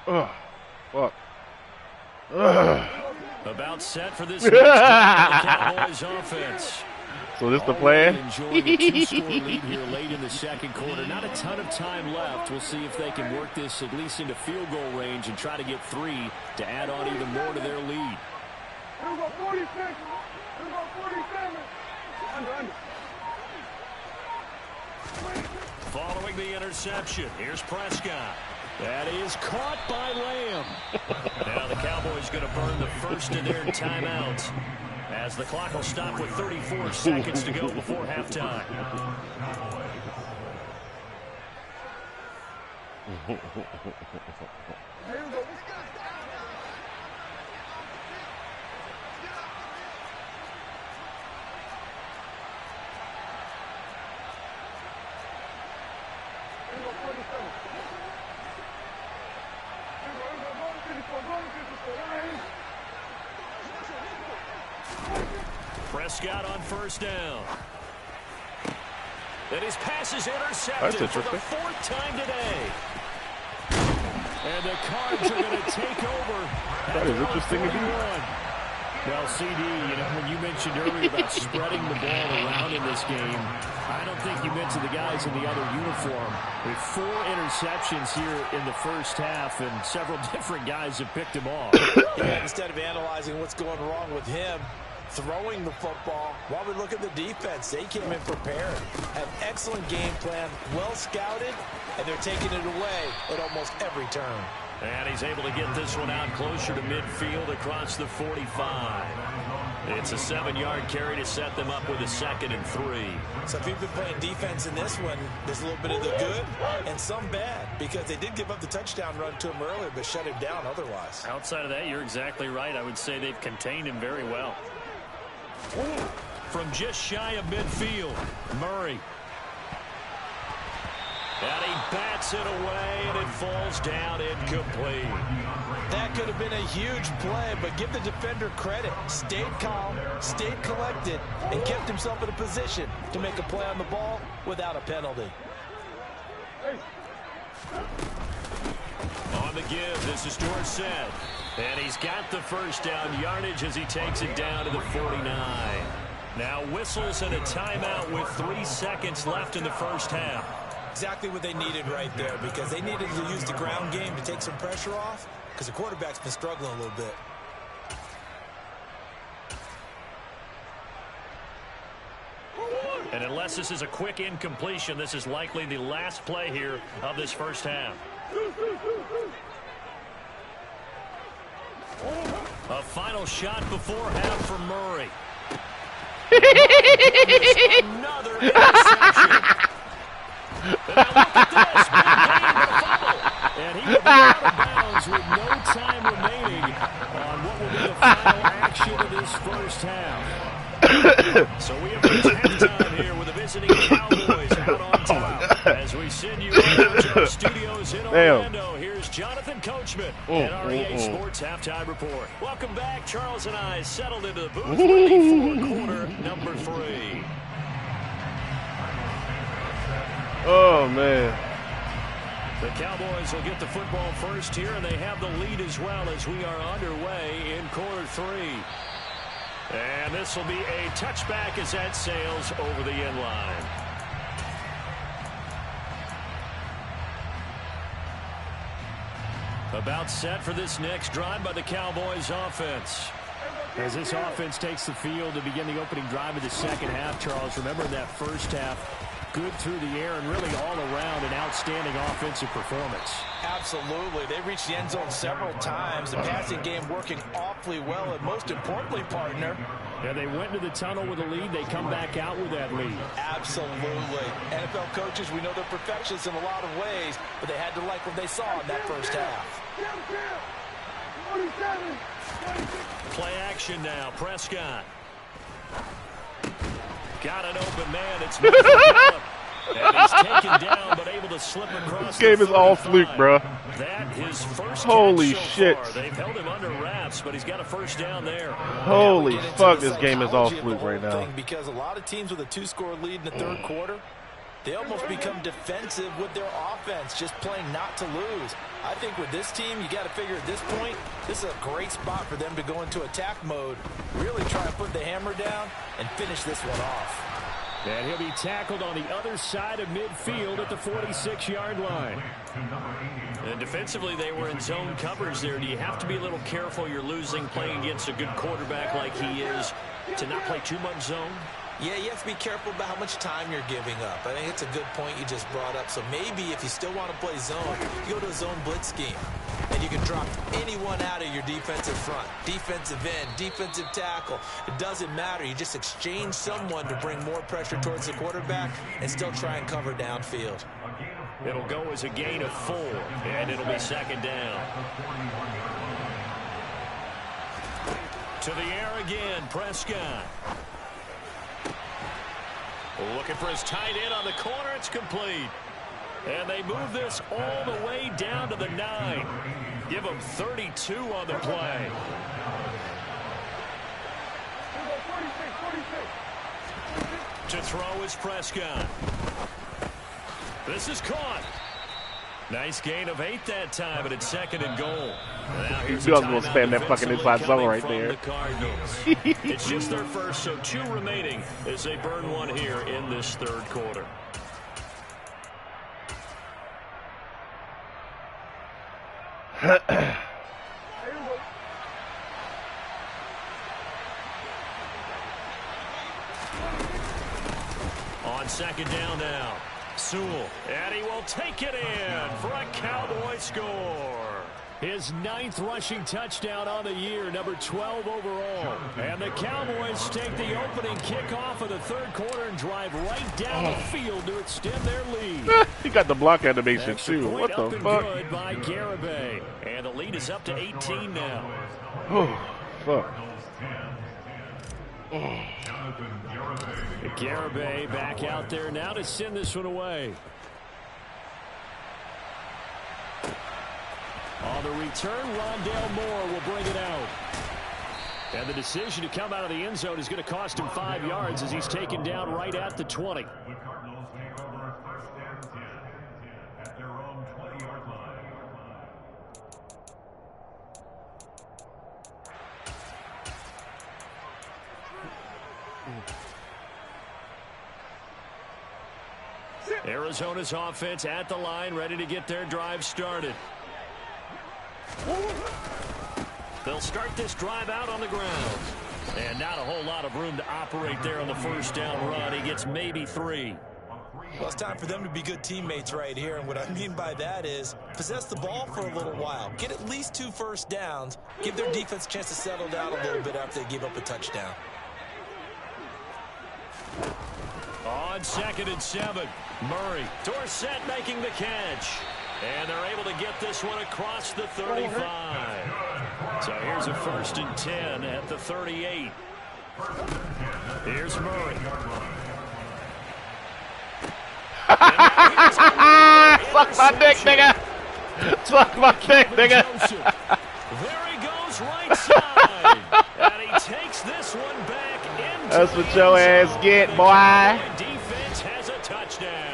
line. Fuck. About set for this next Cowboys offense. So this the plan? Enjoying a two-score lead here late in the second quarter. Not a ton of time left. We'll see if they can work this at least into field goal range and try to get 3 to add on even more to their lead. Following the interception, here's Prescott. That is caught by Lamb. Now the Cowboys going to burn the first of their timeouts, as the clock will stop with 34 seconds to go before halftime. Prescott on first down. And his pass is intercepted for the 4th time today. And the Cards are going to take over. That is interesting indeed. Well, CD, you know, when you mentioned earlier about spreading the ball around in this game, I don't think you mentioned the guys in the other uniform. With 4 interceptions here in the first half, and several different guys have picked him off. Yeah, instead of analyzing what's going wrong with him, throwing the football. While we look at the defense, they came in prepared, have excellent game plan, well scouted, and they're taking it away at almost every turn. And he's able to get this one out closer to midfield across the 45. It's a 7-yard carry to set them up with a 2nd and 3. So if you've been playing defense in this one, there's a little bit of the good and some bad, because they did give up the touchdown run to him earlier, but shut him down otherwise. Outside of that, you're exactly right. I would say they've contained him very well. From just shy of midfield, Murray. And he bats it away, and it falls down incomplete. That could have been a huge play, but give the defender credit. Stayed calm, stayed collected, and kept himself in a position to make a play on the ball without a penalty. On the give, this is Dorsett. And he's got the first down yardage as he takes it down to the 49. Now whistles and a timeout with 3 seconds left in the first half. Exactly what they needed right there, because they needed to use the ground game to take some pressure off, because the quarterback's been struggling a little bit. And unless this is a quick incompletion, this is likely the last play here of this first half. A final shot before half for Murray. Another interception. And now look at this. Big gain, but a fumble. And he will be out of bounds with no time remaining on what will be the final action of this first half. So we have reached halftime here with the visiting Cowboys out on top. As we send you over to our studios in Orlando, here's Jonathan Coachman and our EA Sports Halftime Report. Welcome back. Charles and I settled into the booth ready for quarter number 3. Oh, man. The Cowboys will get the football first here, and they have the lead as well as we are underway in quarter 3. And this will be a touchback as that sails over the end line. About set for this next drive by the Cowboys offense. As this offense takes the field to begin the opening drive of the second half, Charles, remember that first half, good through the air and really all around an outstanding offensive performance. Absolutely. They reached the end zone several times. The passing game working awfully well, and most importantly, partner, yeah, they went into the tunnel with a lead. They come back out with that lead. Absolutely. NFL coaches, we know they're perfectionists in a lot of ways, but they had to like what they saw in that first half. Play action now. Prescott. Got an open man. It's and he's taken down, but able to slip across. This game is all fluke, bro. That his first Holy catch so shit. far. They've held him under wraps, but he's got a first down there. Holy fuck, this game is all fluke right now. Because a lot of teams with a 2-score lead in the third quarter, they almost become defensive with their offense, just playing not to lose. I think with this team, you got to figure at this point, this is a great spot for them to go into attack mode, really try and put the hammer down and finish this one off. And he'll be tackled on the other side of midfield at the 46-yard line. And defensively, they were in zone coverage there. Do you have to be a little careful? You're losing playing against a good quarterback like he is to not play too much zone? Yeah, you have to be careful about how much time you're giving up. I think it's a good point you just brought up. So maybe if you still want to play zone, you go to a zone blitz scheme. And you can drop anyone out of your defensive front. Defensive end, defensive tackle. It doesn't matter. You just exchange someone to bring more pressure towards the quarterback and still try and cover downfield. It'll go as a gain of 4, and it'll be second down. To the air again, Prescott. Looking for his tight end on the corner. It's complete. And they move this all the way down to the 9. Give them 32 on the play. To throw is Prescott. This is caught. Nice gain of 8 that time, but it's second and goal. Now here's You guys will spam that fucking inside zone right there. The Cardinals. It's just their first, so 2 remaining as they burn one here in this third quarter. On second down now, Sewell, and he will take it in for a Cowboy score. His 9th rushing touchdown on the year, number 12 overall. And the Cowboys take the opening kickoff of the third quarter and drive right down the field to extend their lead. He got the block animation Extra too. point What the up and fuck? good by Garibay. And the lead is up to 18 now. Oh, fuck. Garibay back out there now to send this one away. On the return, Rondale Moore will bring it out. And the decision to come out of the end zone is going to cost him 5 yards as he's taken down right at the 20. The Cardinals take over first and 10 at their own 20-yard line. Arizona's offense at the line, ready to get their drive started. They'll start this drive out on the ground. And not a whole lot of room to operate there on the first down run. He gets maybe 3. Well, it's time for them to be good teammates right here. And what I mean by that is possess the ball for a little while. Get at least 2 first downs. Give their defense a chance to settle down a little bit after they give up a touchdown. On 2nd and 7, Murray. Dorsett making the catch. And they're able to get this one across the 35. So here's a 1st and 10 at the 38. Here's Murray. Suck my dick, nigga. Suck my dick, nigga. There he goes right side. And he takes this one back into That's what your ass get, boy. Defense has a touchdown.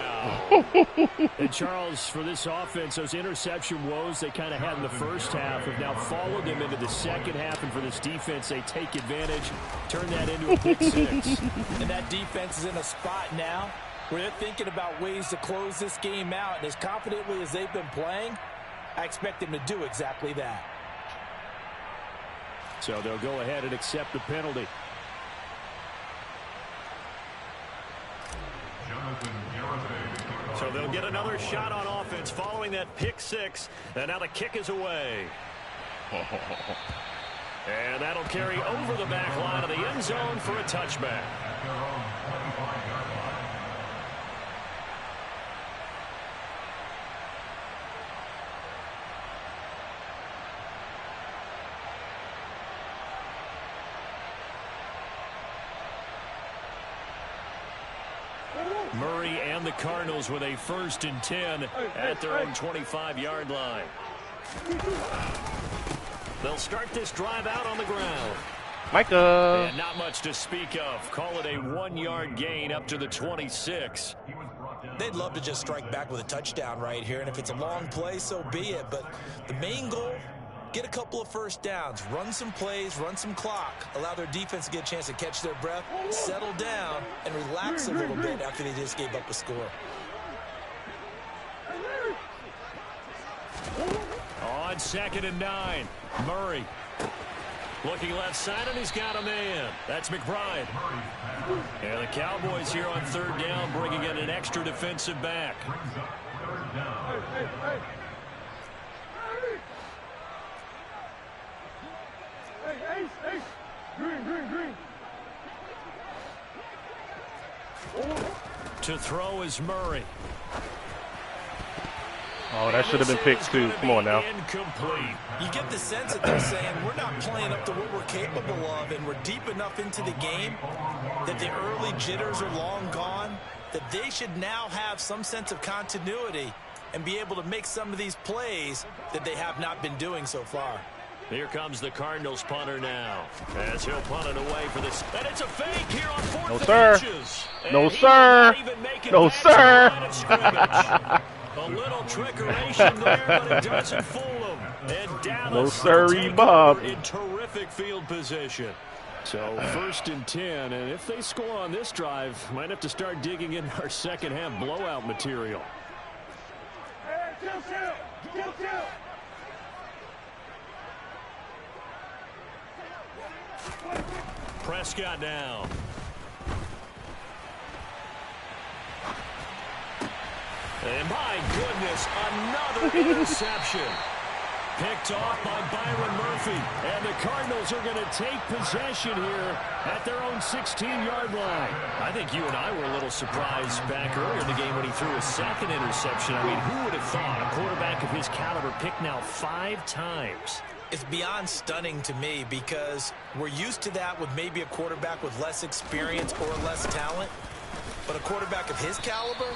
And Charles, for this offense, those interception woes they kind of had in the first half have now followed them into the second half. And for this defense, they take advantage, turn that into a pick 6. And that defense is in a spot now where they're thinking about ways to close this game out. And as confidently as they've been playing, I expect them to do exactly that. So they'll go ahead and accept the penalty. So they'll get another shot on offense following that pick 6. And now the kick is away. And that'll carry over the back line of the end zone for a touchback. Murray and the Cardinals with a 1st and 10 at their own 25-yard line. They'll start this drive out on the ground. Micah. And not much to speak of. Call it a 1-yard gain up to the 26. They'd love to just strike back with a touchdown right here. And if it's a long play, so be it. But the main goal, get a couple of first downs, run some plays, run some clock, allow their defense to get a chance to catch their breath, settle down, and relax a little bit after they just gave up a score. On 2nd and 9, Murray. Looking left side, and he's got a man. That's McBride. And the Cowboys here on 3rd down, bringing in an extra defensive back. To throw is Murray. Oh, that should have been picked too. Come on now. Incomplete. You get the sense that they're saying we're not playing up to what we're capable of, and we're deep enough into the game that the early jitters are long gone, that they should now have some sense of continuity and be able to make some of these plays that they have not been doing so far. Here comes the Cardinals punter now, as he'll punt it away for this. And it's a fake here on 4th No, and sir. inches. No, And he sir. will not even make it No, back to sir. the line of scrimmage. A little trickeration there, but it doesn't fool him. And Dallas No, sirree, take Bob. over in terrific field position. So 1st and 10, and if they score on this drive, might have to start digging in our second half blowout material. Prescott now. And my goodness, another interception. Picked off by Byron Murphy. And the Cardinals are going to take possession here at their own 16-yard line. I think you and I were a little surprised back earlier in the game when he threw his second interception. I mean, who would have thought a quarterback of his caliber picked now 5 times? It's beyond stunning to me because we're used to that with maybe a quarterback with less experience or less talent. But a quarterback of his caliber,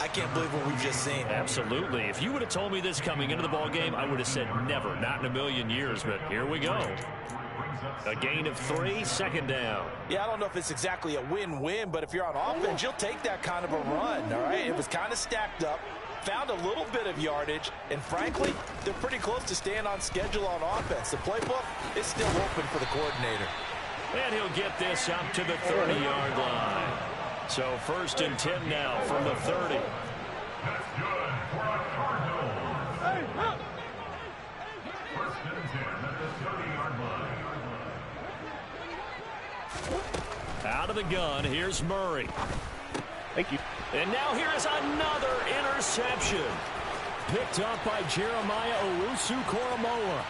I can't believe what we've just seen. Absolutely. If you would have told me this coming into the ball game, I would have said never, not in a million years. But here we go. A gain of 3, second down. Yeah, I don't know if it's exactly a win-win, but if you're on offense, you'll take that kind of a run, all right? It was kind of stacked up, found a little bit of yardage, and frankly, they're pretty close to staying on schedule on offense. The playbook is still open for the coordinator. And he'll get this up to the 30-yard line. So 1st and 10 now from the 30. That's good for a Cardinals. First and 10 at the 30-yard line. Out of the gun, here's Murray. Thank you. And now here is another interception. Picked up by Jeremiah Owusu-Koramoah.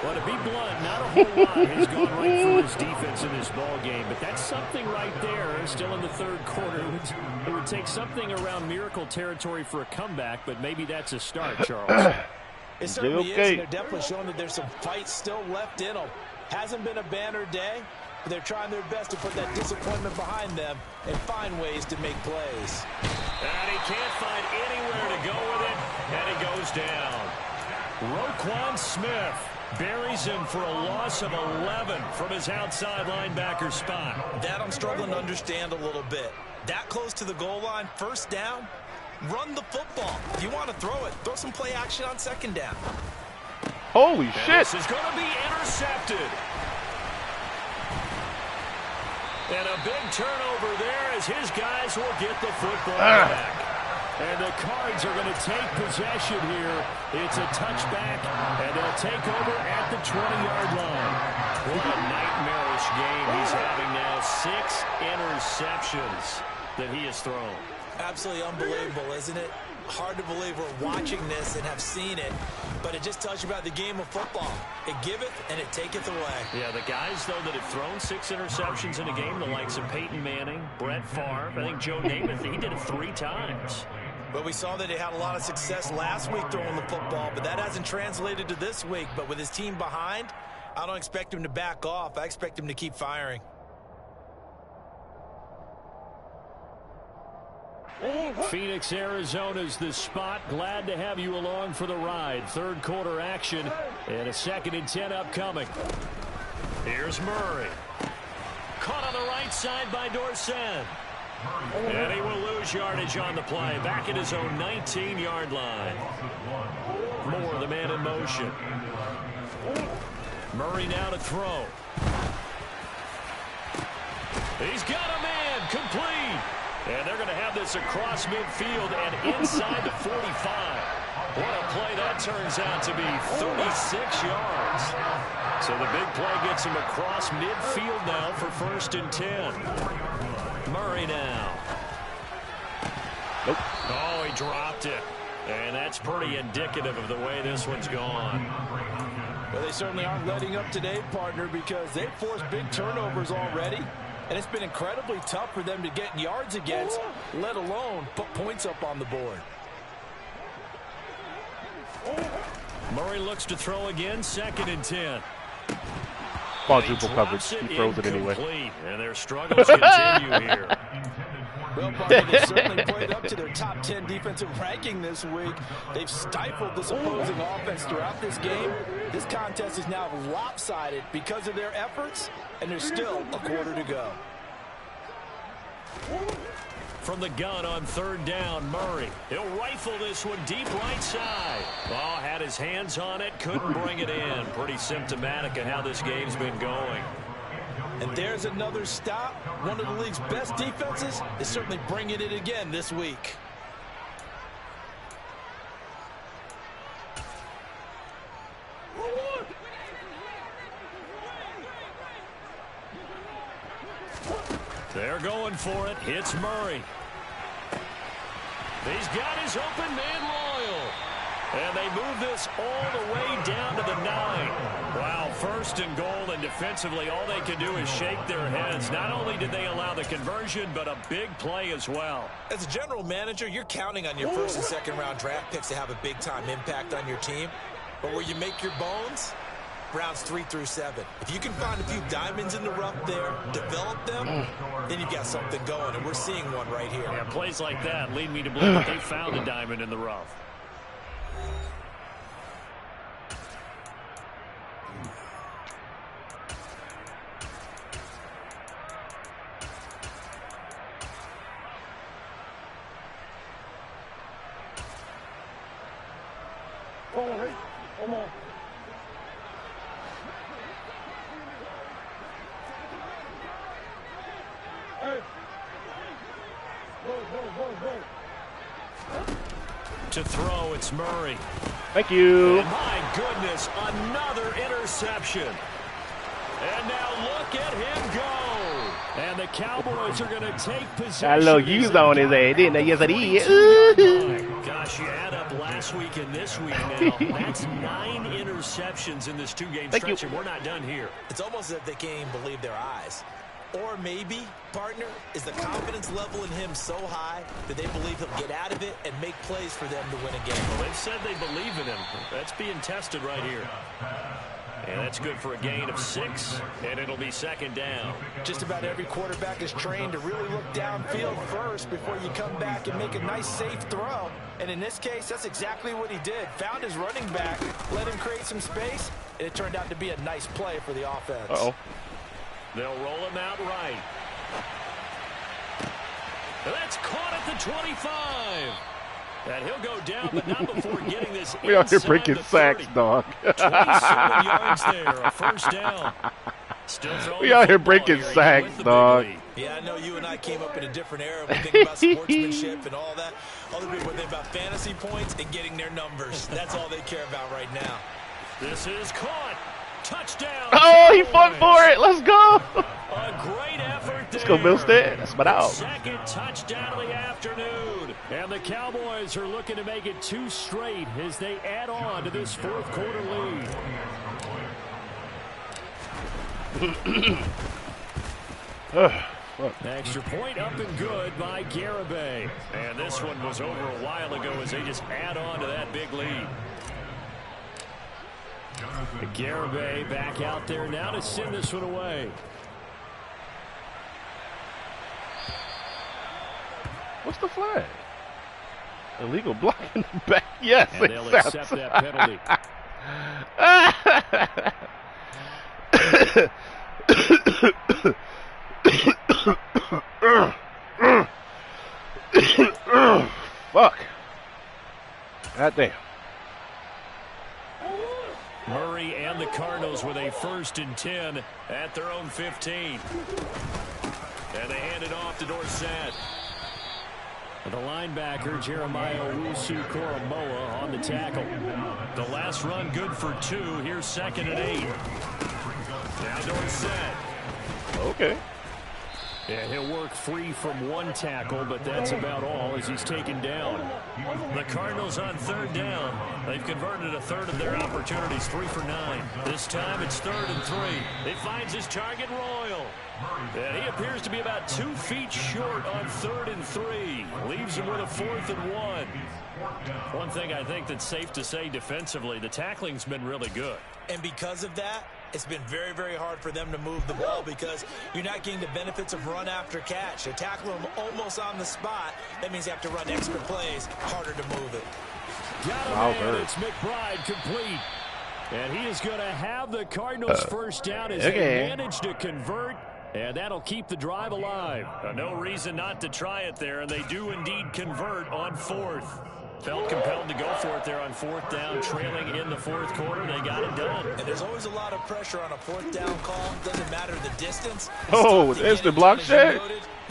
Well, to be blunt, not a whole lot has gone right for this defense in this ball game, but that's something right there. Still in the 3rd quarter. It would take something around miracle territory for a comeback, but maybe that's a start, Charles. It certainly is, and they're definitely showing that there's some fight still left in them. Hasn't been a banner day, but they're trying their best to put that disappointment behind them and find ways to make plays. And he can't find anywhere to go with it, and he goes down. Roquan Smith buries him for a loss of 11 from his outside linebacker spot. That I'm struggling to understand a little bit. That close to the goal line, 1st down, run the football. If you want to throw it, throw some play action on 2nd down. Holy and shit. This is going to be intercepted. And a big turnover there as his guys will get the football back. And the Cards are going to take possession here. It's a touchback, and they'll take over at the 20-yard line. What a nightmarish game he's having now. 6 interceptions that he has thrown. Absolutely unbelievable, isn't it? Hard to believe we're watching this and have seen it, but it just tells you about the game of football. It giveth and it taketh away. Yeah, the guys, though, that have thrown 6 interceptions in a game, the likes of Peyton Manning, Brett Favre, I think Joe Namath, he did it 3 times. But we saw that he had a lot of success last week throwing the football, but that hasn't translated to this week. But with his team behind, I don't expect him to back off. I expect him to keep firing. Phoenix, Arizona's the spot. Glad to have you along for the ride. 3rd quarter action and a 2nd and 10 upcoming. Here's Murray. Caught on the right side by Dorsett. And he will lose yardage on the play. Back at his own 19-yard line. Moore, the man in motion. Murray now to throw. He's got a man complete. And they're going to have this across midfield and inside the 45. What a play that turns out to be. 36 yards. So the big play gets him across midfield now for 1st and 10. Murray now. Nope. Oh, he dropped it. And that's pretty indicative of the way this one's gone. Well, they certainly aren't letting up today, partner, because they've forced big turnovers already. And it's been incredibly tough for them to get yards against, let alone put points up on the board. Murray looks to throw again, 2nd and 10. Quadruple coverage. He throws it anyway. And their struggles continue here. Well, partner, they certainly played up to their top 10 defensive ranking this week. They've stifled this opposing offense throughout this game. This contest is now lopsided because of their efforts, and there's still a quarter to go. From the gun on 3rd down, Murray. He'll rifle this one deep right side. Oh, had his hands on it, couldn't bring it in. Pretty symptomatic of how this game's been going. And there's another stop. One of the league's best defenses is certainly bringing it again this week. There They're going for it. It's Murray. He's got his open man Royal. And they move this all the way down to the 9. Wow, first and goal, and defensively all they can do is shake their heads. Not only did they allow the conversion, but a big play as well. As a general manager, you're counting on your first and second round draft picks to have a big-time impact on your team. But where you make your bones, rounds 3 through 7. If you can find a few diamonds in the rough there, develop them, then you've got something going, and we're seeing one right here. Yeah, plays like that lead me to believe that they found a diamond in the rough. To throw, it's Murray. Thank you. And my goodness, another interception. And now look at him go. And the Cowboys are going to take possession. I love you on his head, didn't I? Yes, I did. Gosh, you add up last week and this week now. That's 9 interceptions in this 2-game stretch, and we're not done here. It's almost as if they can't even believe their eyes. Or maybe, partner, is the confidence level in him so high that they believe he'll get out of it and make plays for them to win a game. Well, they've said they believe in him. That's being tested right here. And that's good for a gain of 6, and it'll be second down. Just about every quarterback is trained to really look downfield first before you come back and make a nice, safe throw. And in this case, that's exactly what he did. Found his running back, let him create some space, and it turned out to be a nice play for the offense. Uh-oh. They'll roll him out right. That's caught at the 25. And he'll go down, but not before getting this. We out here breaking sacks, dog. 27 yards there, a first down. Still throwing. We out here breaking sacks, dog. Yeah, I know you and I came up in a different era. We think about sportsmanship and all that. Other people think about fantasy points and getting their numbers. That's all they care about right now. This is caught. Touchdown. Oh, he fought for it. Let's go. A great effort there. Let's go, Bill Stead. That's my dog. Second touchdown of the afternoon. And the Cowboys are looking to make it 2 straight as they add on to this fourth quarter lead. Extra point up and good by Garibay. And this one was over a while ago as they just add on to that big lead. Garibay back out there now to send this one away. What's the flag? Illegal block in the back. Yes, and they'll accept that penalty. Fuck. God damn. Murray and the Cardinals with a 1st and 10 at their own 15. And they hand it off to Dorsett. The linebacker, Jeremiah Owusu-Koramoah, on the tackle. The last run good for 2. Here's 2nd and 8. Now Dorsett. Okay. Yeah, he'll work free from 1 tackle, but that's about all as he's taken down. The Cardinals on 3rd down. They've converted a third of their opportunities, 3 for 9. This time it's 3rd and 3. He finds his target, Royal. And he appears to be about 2 feet short on 3rd and 3. Leaves him with a 4th and 1. One thing I think that's safe to say defensively, the tackling's been really good. And because of that, it's been very, very hard for them to move the ball because you're not getting the benefits of run after catch. They tackle them almost on the spot. That means they have to run extra plays, harder to move it. Got him, and it's McBride complete. And he is going to have the Cardinals first down as they manage to convert. And that'll keep the drive alive. No reason not to try it there, and they do indeed convert on 4th. Felt compelled to go for it there on 4th down, trailing in the 4th quarter. They got it done. And there's always a lot of pressure on a 4th down call. Doesn't matter the distance. Oh, it's the block shot?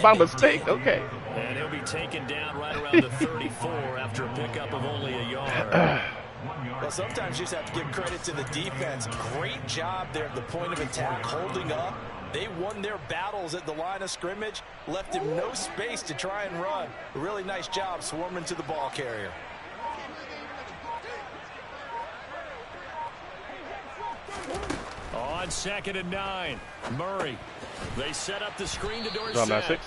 By mistake, okay. And he'll be taken down right around the 34 after a pickup of only a yard. Well, sometimes you just have to give credit to the defense. Great job there at the point of attack, holding up They won their battles at the line of scrimmage, left him no space to try and run. A really nice job swarming to the ball carrier. On 2nd and 9, Murray. They set up the screen to Dorsett.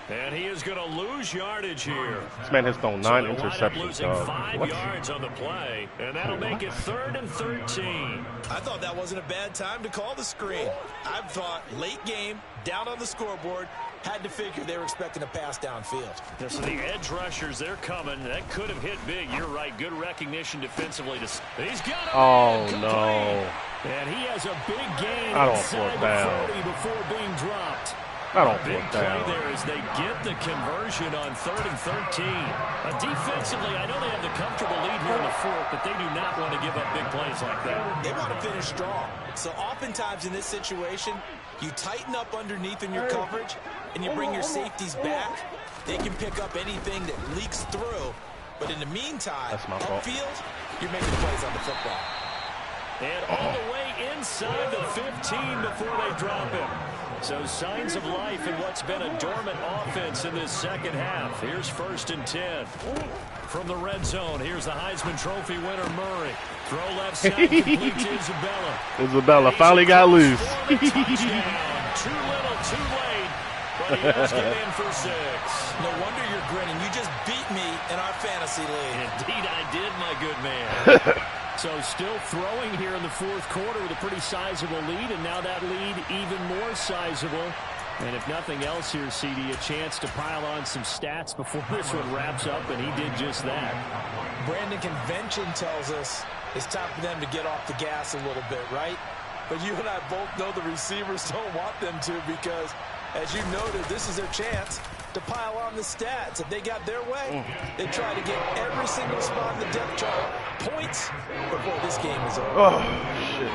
And he is going to lose yardage here. This man has thrown 9 interceptions. Losing 5 yards on the play, and that'll make it 3rd and 13. I thought that wasn't a bad time to call the screen. I thought late game, down on the scoreboard, had to figure they were expecting a pass downfield. Yeah, so the edge rushers, they're coming. That could have hit big. You're right. Good recognition defensively. He's got him. Oh, no. And he has a big gain I don't inside the 40 before being dropped. I don't Big fourth play down. there as they get the conversion on 3rd and 13. Defensively, I know they have the comfortable lead here in the 4th, but they do not want to give up big plays like that. They want to finish strong. So oftentimes in this situation, you tighten up underneath in your coverage, and you bring your safeties back. They can pick up anything that leaks through. But in the meantime, upfield, you're making plays on the football. And all the way inside the 15 before they drop him. So signs of life in what's been a dormant offense in this second half. Here's 1st and 10. From the red zone, here's the Heisman Trophy winner, Murray. Throw left side, complete to Isabella. Isabella finally got loose. Too little, too late. But he does get in for 6. No wonder you're grinning. You just beat me in our fantasy league. Indeed I did, my good man. So still throwing here in the 4th quarter with a pretty sizable lead, and now that lead even more sizable. And if nothing else here, CD, a chance to pile on some stats before this one wraps up, and he did just that. Brandon, convention tells us it's time for them to get off the gas a little bit, right? But you and I both know the receivers don't want them to, because, as you noted, this is their chance to pile on the stats. If they got their way, they try to get every single spot in the depth chart points before this game is over. Oh, shit.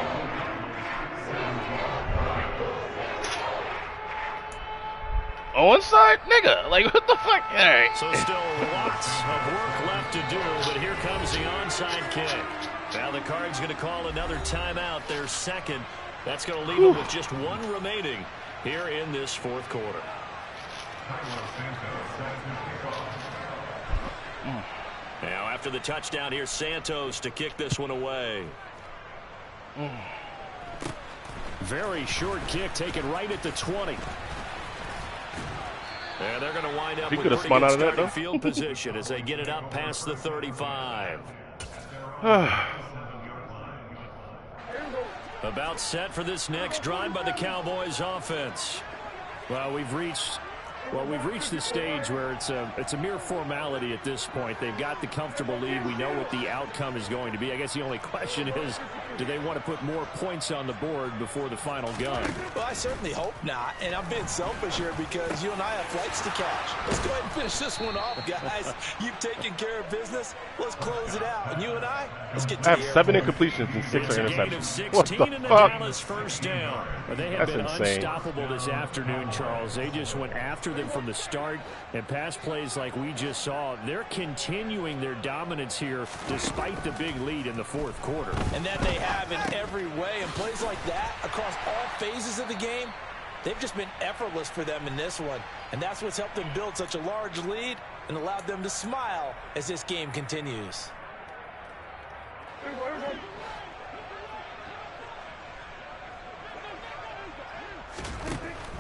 Onside? Nigga, like, what the fuck? All right. So still lots of work left to do, but here comes the onside kick. Now the Cards going to call another timeout, their 2nd. That's going to leave them with just 1 remaining here in this 4th quarter. Now after the touchdown, here's Santos to kick this one away. Very short kick taken right at the 20. And they're going to wind up with pretty good starting field position as they get it up past the 35. About set for this next drive by the Cowboys offense. Well, we've reached the stage where it's a mere formality at this point. They've got the comfortable lead. We know what the outcome is going to be. I guess the only question is, do they want to put more points on the board before the final gun? Well, I certainly hope not. And I'm being selfish here because you and I have flights to catch. Let's go ahead and finish this one off, guys. You've taken care of business. Let's close it out. And you and I, let's get to I have 7 incompletions and 6 interceptions. What the fuck? Dallas first down. But they have been unstoppable this afternoon, Charles. They just went after them from the start, and pass plays like we just saw, they're continuing their dominance here despite the big lead in the 4th quarter. And that they have in every way, and plays like that across all phases of the game, they've just been effortless for them in this one. And that's what's helped them build such a large lead and allowed them to smile as this game continues.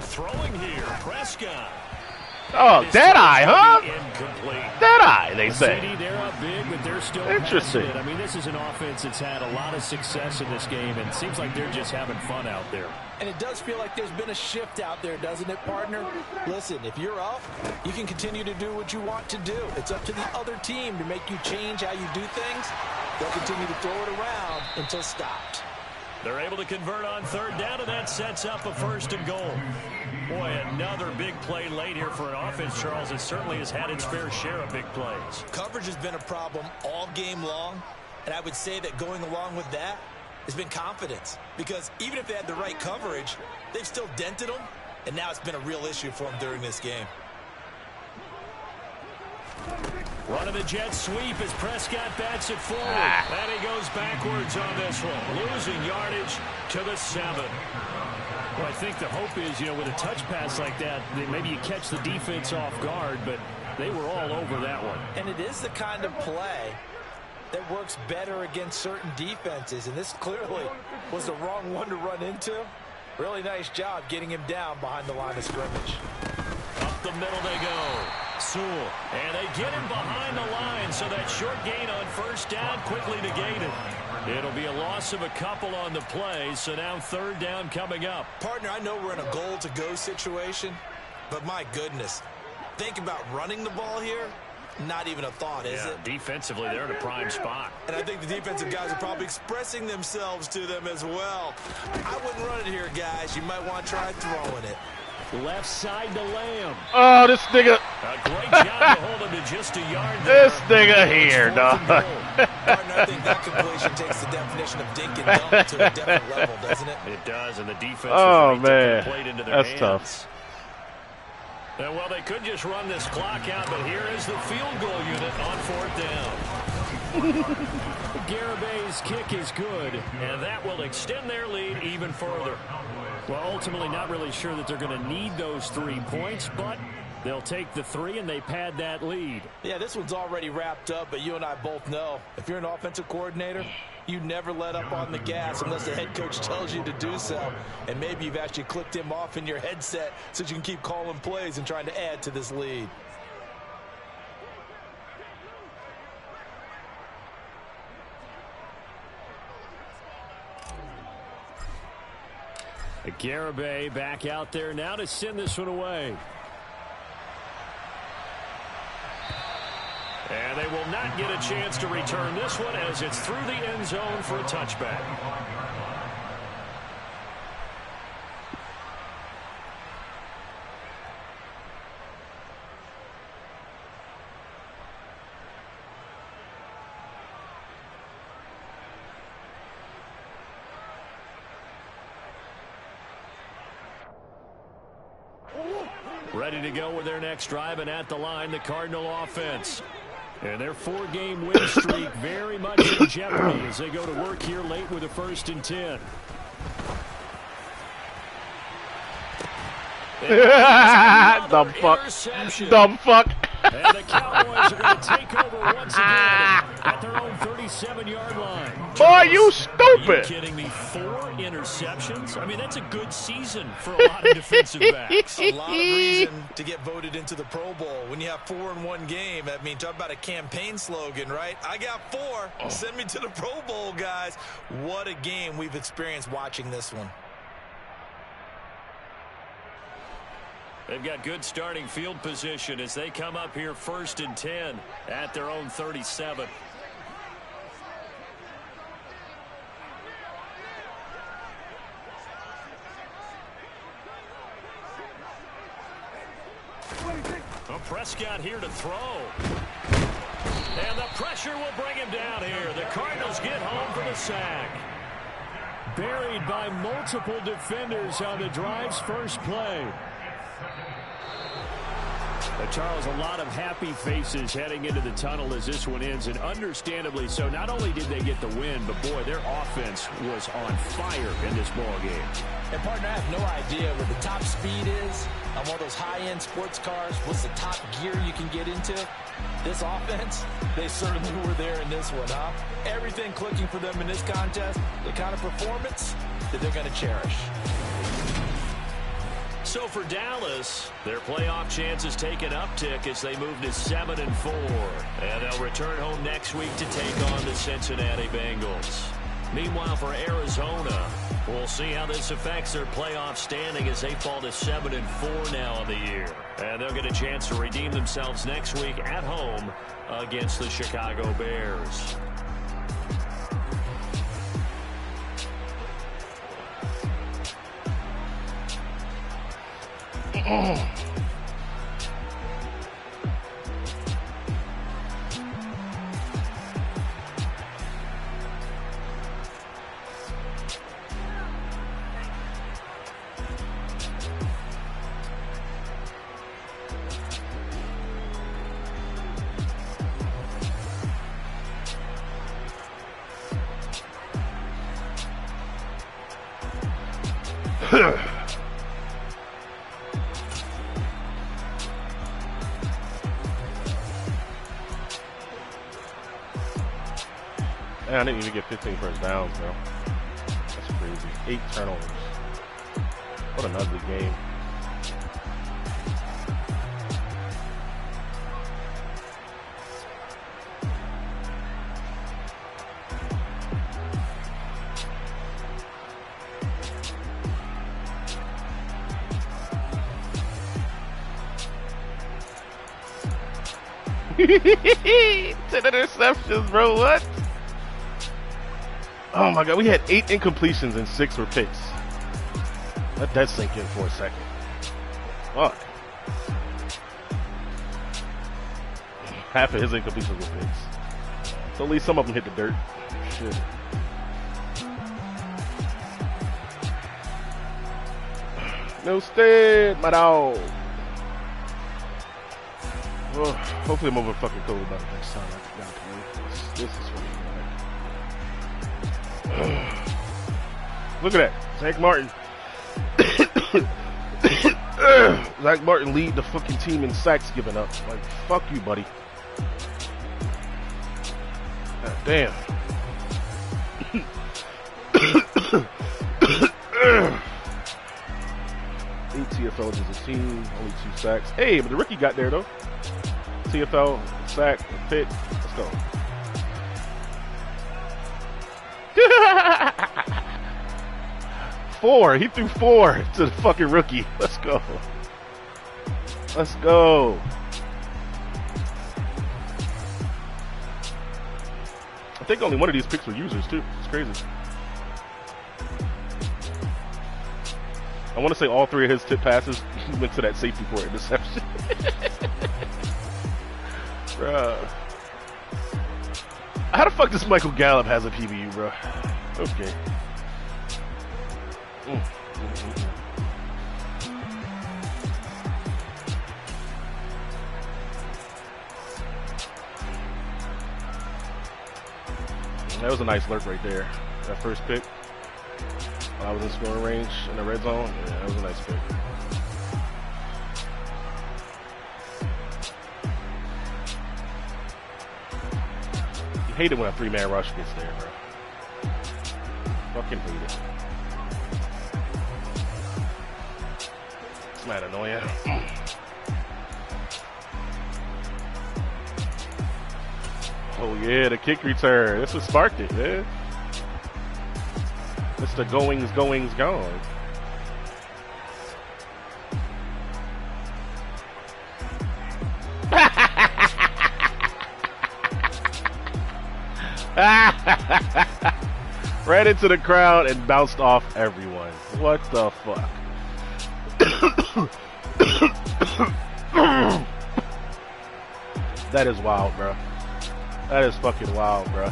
Throwing here, Prescott. Oh, Deadeye, huh? Incomplete. Deadeye, they say. They're up big, but they're still interesting. I mean, this is an offense that's had a lot of success in this game, and it seems like they're just having fun out there. And it does feel like there's been a shift out there, doesn't it, partner? Listen, if you're up, you can continue to do what you want to do. It's up to the other team to make you change how you do things. They'll continue to throw it around until stopped. They're able to convert on 3rd down, and that sets up a 1st and goal. Boy, another big play late here for an offense, Charles. It certainly has had its fair share of big plays. Coverage has been a problem all game long, and I would say that going along with that has been confidence. Because even if they had the right coverage, they've still dented them, and now it's been a real issue for them during this game. Running the jet sweep as Prescott bats it forward. And he goes backwards on this one, losing yardage to the 7. Well, I think the hope is, with a touch pass like that, maybe you catch the defense off guard, but they were all over that one. And it is the kind of play that works better against certain defenses, and this clearly was the wrong one to run into. Really nice job getting him down behind the line of scrimmage. Up the middle they go. Sewell. And they get him behind the line, so that short gain on first down quickly negated. It'll be a loss of a couple on the play, so now third down coming up. Partner, I know we're in a goal-to-go situation, but my goodness, think about running the ball here. Not even a thought, is it? Defensively, they're in a prime spot. And I think the defensive guys are probably expressing themselves to them as well. I wouldn't run it here, guys. You might want to try throwing it. Left side to Lamb. Oh, this nigga. A great job to hold him to just a yard there. This nigga here, dog. Partner, I think that completion takes the definition of dink and dunk to a different level, doesn't it? It does, and the defense Oh, was man. played into their That's hands. tough. And, well, they could just run this clock out, but here is the field goal unit on fourth down. Garabay's kick is good, and that will extend their lead even further. Well, ultimately not really sure that they're going to need those 3 points, but they'll take the 3 and they pad that lead. Yeah, this one's already wrapped up, but you and I both know if you're an offensive coordinator, you never let up on the gas unless the head coach tells you to do so. And maybe you've actually clicked him off in your headset so you can keep calling plays and trying to add to this lead. Garibay back out there now to send this one away. And they will not get a chance to return this one as it's through the end zone for a touchback. Ready to go with their next drive, and at the line, the Cardinal offense. And their 4-game win streak very much in jeopardy as they go to work here late with a 1st and 10. Dumb fuck. Dumb fuck. And the Cowboys are going to take over once again at their own 37-yard line. Boy, you stupid. Are you kidding me? 4 interceptions? I mean, that's a good season for a lot of defensive backs. A lot of reason to get voted into the Pro Bowl. When you have 4 in one game, I mean, talk about a campaign slogan, right? I got 4. Send me to the Pro Bowl, guys. What a game we've experienced watching this one. They've got good starting field position as they come up here 1st and 10 at their own 37. Well, Prescott here to throw. And the pressure will bring him down here. The Cardinals get home for the sack. Buried by multiple defenders on the drive's first play. Charles, a lot of happy faces heading into the tunnel as this one ends, and understandably so. Not only did they get the win, but boy, their offense was on fire in this ball game. And partner, I have no idea what the top speed is on one of those high-end sports cars. What's the top gear you can get into? This offense, they certainly were there in this one, huh? Everything clicking for them in this contest, the kind of performance that they're going to cherish. So for Dallas, their playoff chances take an uptick as they move to 7-4. And they'll return home next week to take on the Cincinnati Bengals. Meanwhile, for Arizona, we'll see how this affects their playoff standing as they fall to 7-4 now on the year. And they'll get a chance to redeem themselves next week at home against the Chicago Bears. Oh. Man, I didn't even get 15 first downs, bro. That's crazy. 8 turnovers. What an ugly game. Ten interceptions, bro. What? Oh my god, we had 8 incompletions and 6 were picks. Let that sink in for a second. Fuck. Half of his incompletions were picks. So at least some of them hit the dirt. Shit. No stead, my dog. Well, hopefully I'm over fucking COVID about it next time I got to play. This is funny. Look at that. Zach Martin. Zach Martin lead the fucking team in sacks giving up. Like, fuck you, buddy. God damn. 8 TFLs as a team, only 2 sacks. Hey, but the rookie got there though. TFL, sack, pick. Let's go. 4. He threw 4 to the fucking rookie. Let's go. Let's go. I think only one of these picks were users too. It's crazy. I want to say all 3 of his tip passes went to that safety for interception. Bruh. How the fuck does Michael Gallup has a PBU, bro? Okay. That was a nice lurk right there. That first pick. I was in scoring range in the red zone. Yeah, that was a nice pick. You hate it when a 3-man rush gets there, bro. Fucking hate it. It's mad annoying. Oh yeah, the kick return. This what sparked it, man. It's the goings, gone. Ran into the crowd and bounced off everyone. What the fuck? That is wild, bro. That is fucking wild, bro.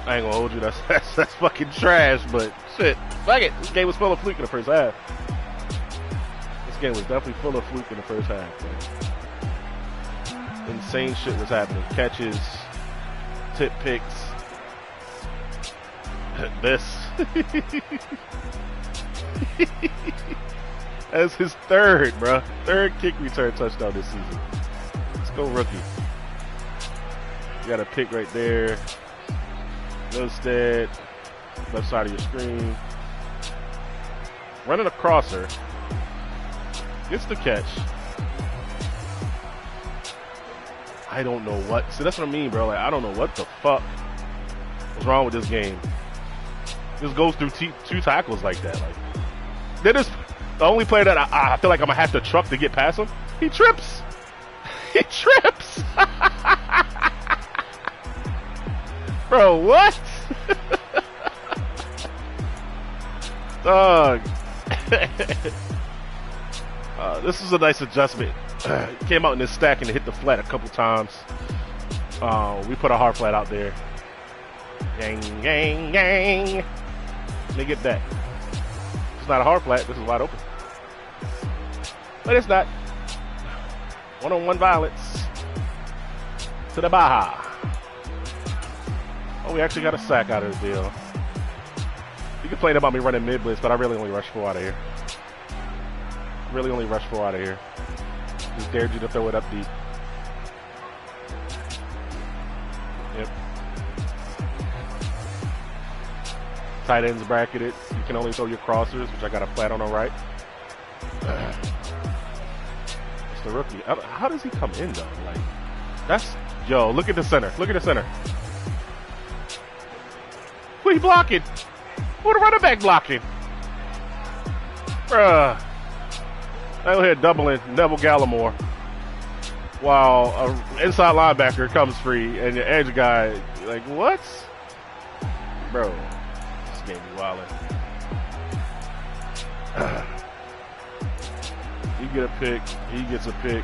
I ain't gonna hold you. That's fucking trash, but shit. Fuck it. This game was full of fluke in the first half. This game was definitely full of fluke in the first half, bro. Insane shit was happening. Catches, tip picks. This. That's his third, bro. Third kick return touchdown this season. Let's go, rookie. You got a pick right there. Instead, left side of your screen. Running a crosser. Gets the catch. I don't know what. See, that's what I mean, bro. Like, I don't know what the fuck was wrong with this game. Just goes through 2 tackles like that. Like, they're just the only player that I feel like I'm gonna have to truck to get past him. He trips. He trips. Bro, what? Dog. This is a nice adjustment. Came out in this stack and hit the flat a couple times. We put a hard flat out there. Gang, gang, gang. Let me get that. It's not a hard flat. This is wide open. But it's not. One-on-one violence. To the Baja. Oh, we actually got a sack out of the deal. You complain about me running mid blitz, but I really only rush 4 out of here. Really only rush 4 out of here. Just dared you to throw it up deep. Yep. Tight ends bracketed. You can only throw your crossers, which I got a flat on the right. It's the rookie. How does he come in though? Like, that's yo. Look at the center. Look at the center. Who he blocking? Who the running back blocking? Bruh. Out here doubling Neville Gallimore. While an inside linebacker comes free and the edge guy, like, what? Bro, this game is wildin'. You get a pick, he gets a pick.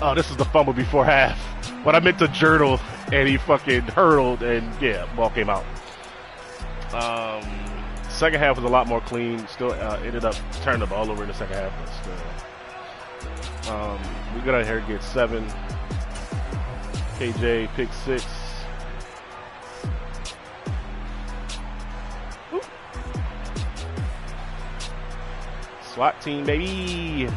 Oh, this is the fumble before half. But I meant to journal, and he fucking hurdled, and yeah, ball came out. Second half was a lot more clean. Still ended up turning the ball over in the second half, but still. We got out here to get 7. KJ pick 6. Woo. SWAT team, baby.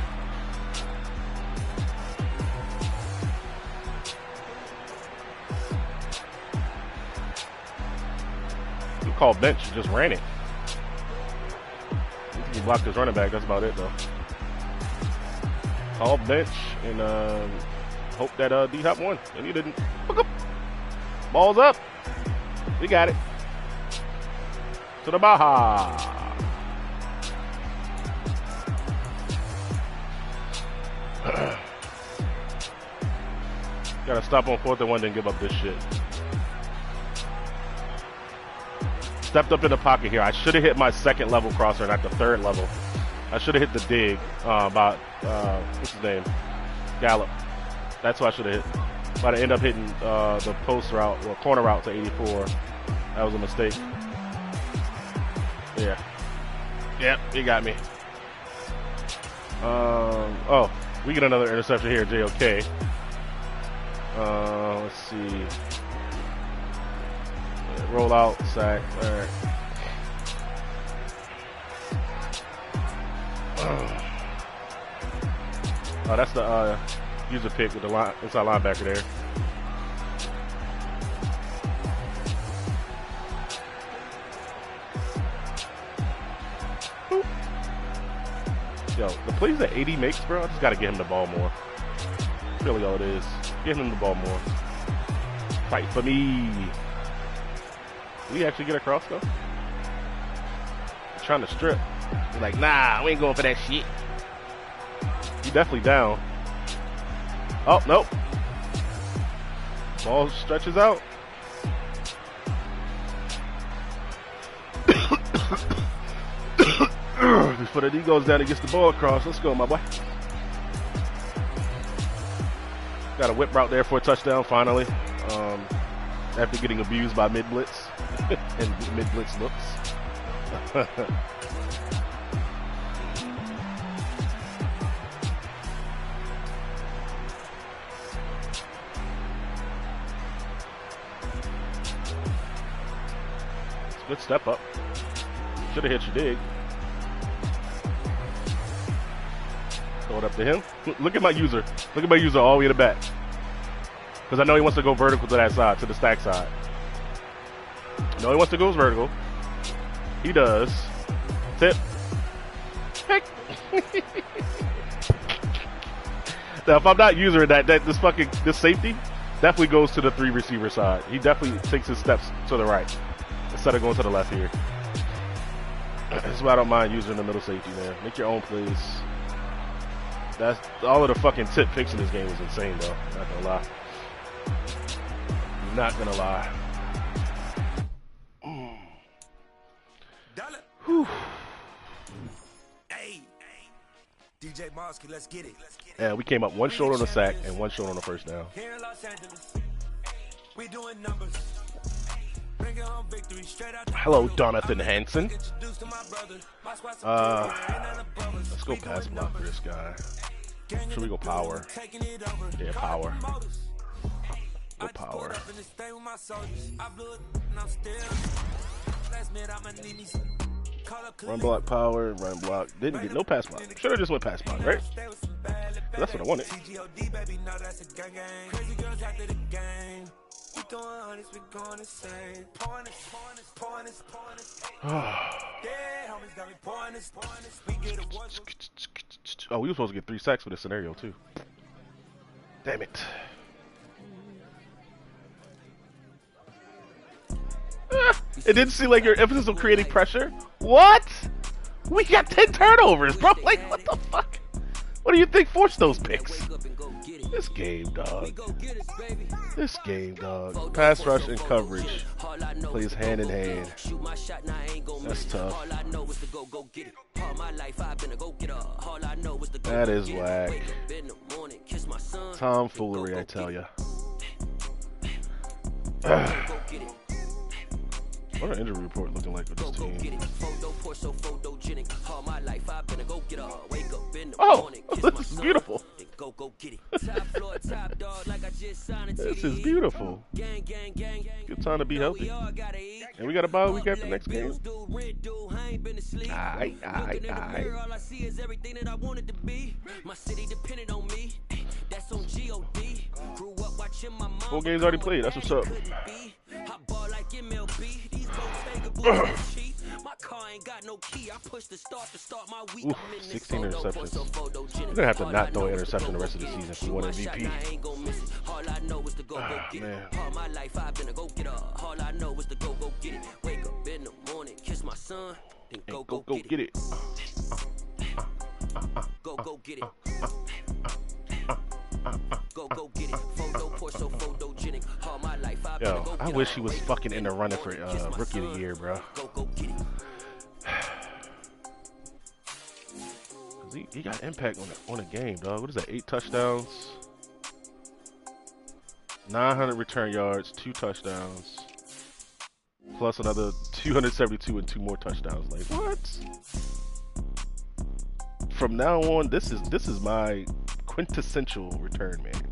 Called bench, just ran it. He blocked his running back, that's about it though. Called bench and hope that D-Hop won, and he didn't. Ball's up. We got it. To the Baja. Gotta stop on 4th and 1, then give up this shit. Stepped up in the pocket here. I should have hit my 2nd level crosser, not the 3rd level. I should have hit the dig about, what's his name? Gallup. That's what I should have hit. But I end up hitting the post route, or corner route to 84. That was a mistake. Yeah. Yep, he got me. Oh, we get another interception here, JOK. Let's see. Roll out, sack. All right. Oh, that's the user pick with the inside linebacker there. Boop. Yo, the plays that AD makes, bro, I just got to get him the ball more. That's really all it is. Get him the ball more. Fight for me. We actually get across though. Trying to strip. You're like, nah, we ain't going for that shit. You definitely down. Oh, nope. Ball stretches out. Before the D goes down, he gets the ball across. Let's go, my boy. Got a whip route there for a touchdown, finally. After getting abused by mid-blitz. And mid-blitz looks. It's a good step up. Should have hit your dig. Throw it up to him. Look at my user. Look at my user all the way in the back. Because I know he wants to go vertical to that side, to the stack side. No, he wants to go vertical. He does. Tip. Pick. Now, if I'm not using that this safety definitely goes to the 3 receiver side. He definitely takes his steps to the right instead of going to the left here. That's why I don't mind using the middle safety, man. Make your own plays. That's all of the fucking tip picks in this game was insane, though. Not gonna lie. Not gonna lie. Whew. DJ Mosky, let's get it. Yeah, we came up one short on the sack and one short on the first down. Here in Los Angeles, we doing numbers. Bring home victory straight out. Hello, Donathan Hanson. Let's go pass block for this guy. Should we go power? Yeah, power. Go power. Run block power, run block. Didn't get no pass block. Should have just went pass block, right? That's what I wanted. Oh, we were supposed to get 3 sacks for this scenario too. Damn it. It didn't seem like your emphasis on creating pressure. What? We got 10 turnovers, bro. Like, what the fuck? What do you think forced those picks? This game, dog. This game, dog. Pass rush and coverage plays hand in hand. That's tough. That is whack. Tomfoolery, I tell ya. What an injury report looking like with this team? Oh, this is beautiful. This is beautiful. Good time to be healthy. And we got a bye week after next game. Aight. 4 games already played. That's what's up. Oof, 16 interceptions. We're gonna have to not throw an interception the rest of the season if we want MVP. Man. And go get it. Go get it. Yo, I wish he was fucking in the running for Rookie of the Year, bro. He got impact on the game, dog. What is that? 8 touchdowns, 900 return yards, 2 touchdowns, plus another 272 and 2 more touchdowns. Like, what? From now on, this is my quintessential return man.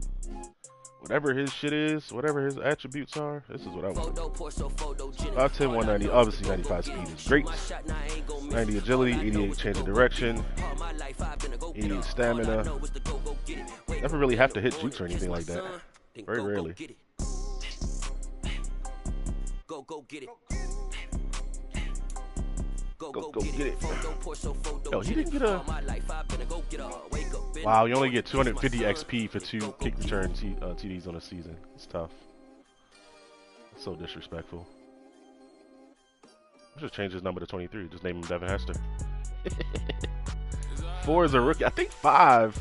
Whatever his shit is, whatever his attributes are, this is what I want. 5'10", 190, obviously 95 speed is great. 90 agility, 88 change of direction, 88 stamina. Never really have to hit jukes or anything like that. Very rarely. Go get it. Yo, he didn't get a... Wow, you only get 250 XP for 2 kick return TDs on a season. It's tough. It's so disrespectful. I should change his number to 23. Just name him Devin Hester. 4 is a rookie. I think 5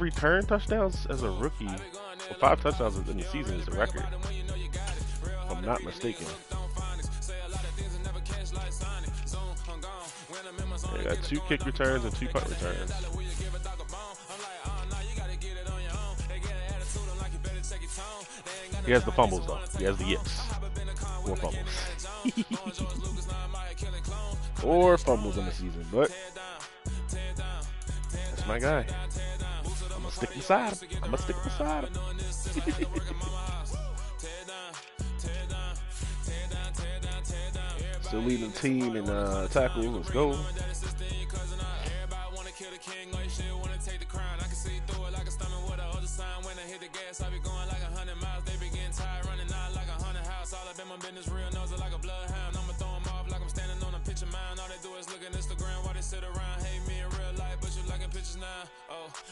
return touchdowns as a rookie. Well, 5 touchdowns in the season is a record, if I'm not mistaken. They got 2 kick returns and 2 punt returns. He has the fumbles though. He has the yips. 4 fumbles. 4 fumbles in the season, but that's my guy. I'm gonna stick beside him. Still leading the team in tackles. Let's go.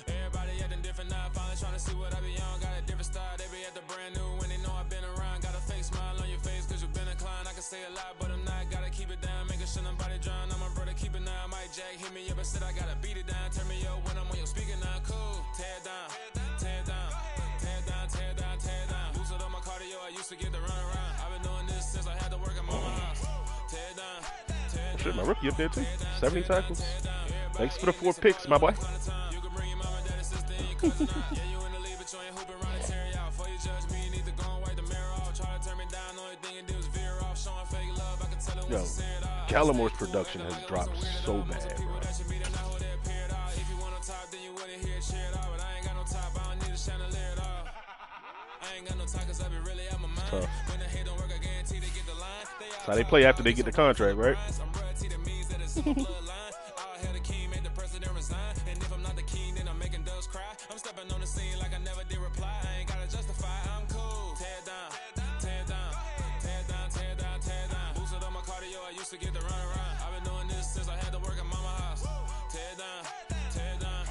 Everybody acting different now, finally trying to see what I be on. Got a different style, they be at the brand new when they know I've been around. Got a fake smile on your face cause you've been inclined. I can say a lot, but I'm not. Gotta keep it down, making sure nobody drown. I'm a brother, keep it now. Mike Jack hit me up and said I gotta beat it down. Turn me up when I'm on your speaker now. Cool, tear down, tear down, tear down, tear down, tear down. Lose it on my cardio, I used to get to run around. I've been doing this since I had to work at my house. Tear down, tear down. Shit, my rookie up there too. 70 tackles. Thanks for the 4 picks, my boy. Yo, Gallimore's production has dropped so bad, bro. Tough. That's how they play after they get the contract, right? I'm stepping on the scene like I never did reply. I ain't gotta justify, I'm cool. Tear down, tear down, tear down, tear down, tear down. Boosted on my cardio, I used to get to run around. I've been doing this since I had to work at mama house. Tear down, tear down,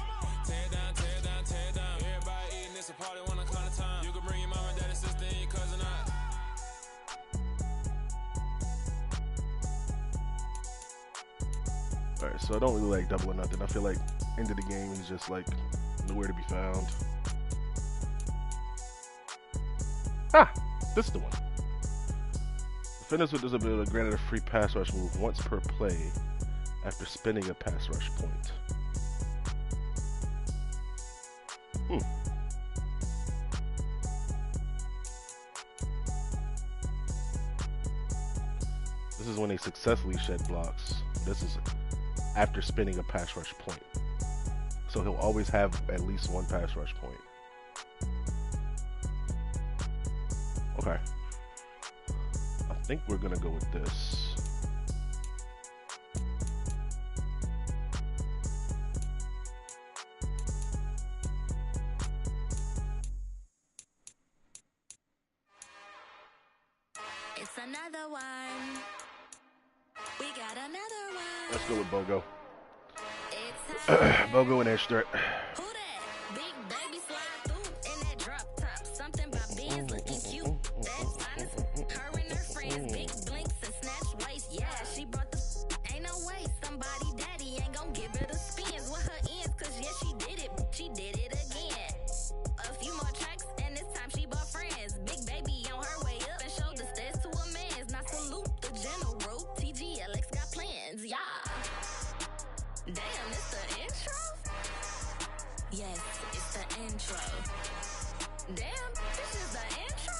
tear down, tear down, tear down. Everybody eating this a party when I come to time. You can bring your mama, daddy, sister, and your cousin out. Alright, so I don't really like Double or Nothing. I feel like end of the game he's just like nowhere to be found. Ah, this is the one. Defenders with disability are granted a free pass rush move once per play after spending a pass rush point. This is when they successfully shed blocks. This is after spending a pass rush point. So he'll always have at least one pass rush point. Okay. I think we're gonna go with this. It's another one. We got another one. Let's go with Bogo. Bogo and Edge threat. Who that? Big baby slide through in that drop top. Something about beans looking cute. That's honest. Her and her friends, big blinks and snatch waist. Yeah, she brought the. Ain't no way somebody daddy ain't gon' give her the spins with her ends. Cause yeah, she did it. She did it again. A few more tracks and this time she bought friends. Big baby on her way up and showed the stairs to a man's. Now salute the general. TGLX got plans. Yeah. Damn, it's the intro? Yes, it's the intro. Damn, this is the intro?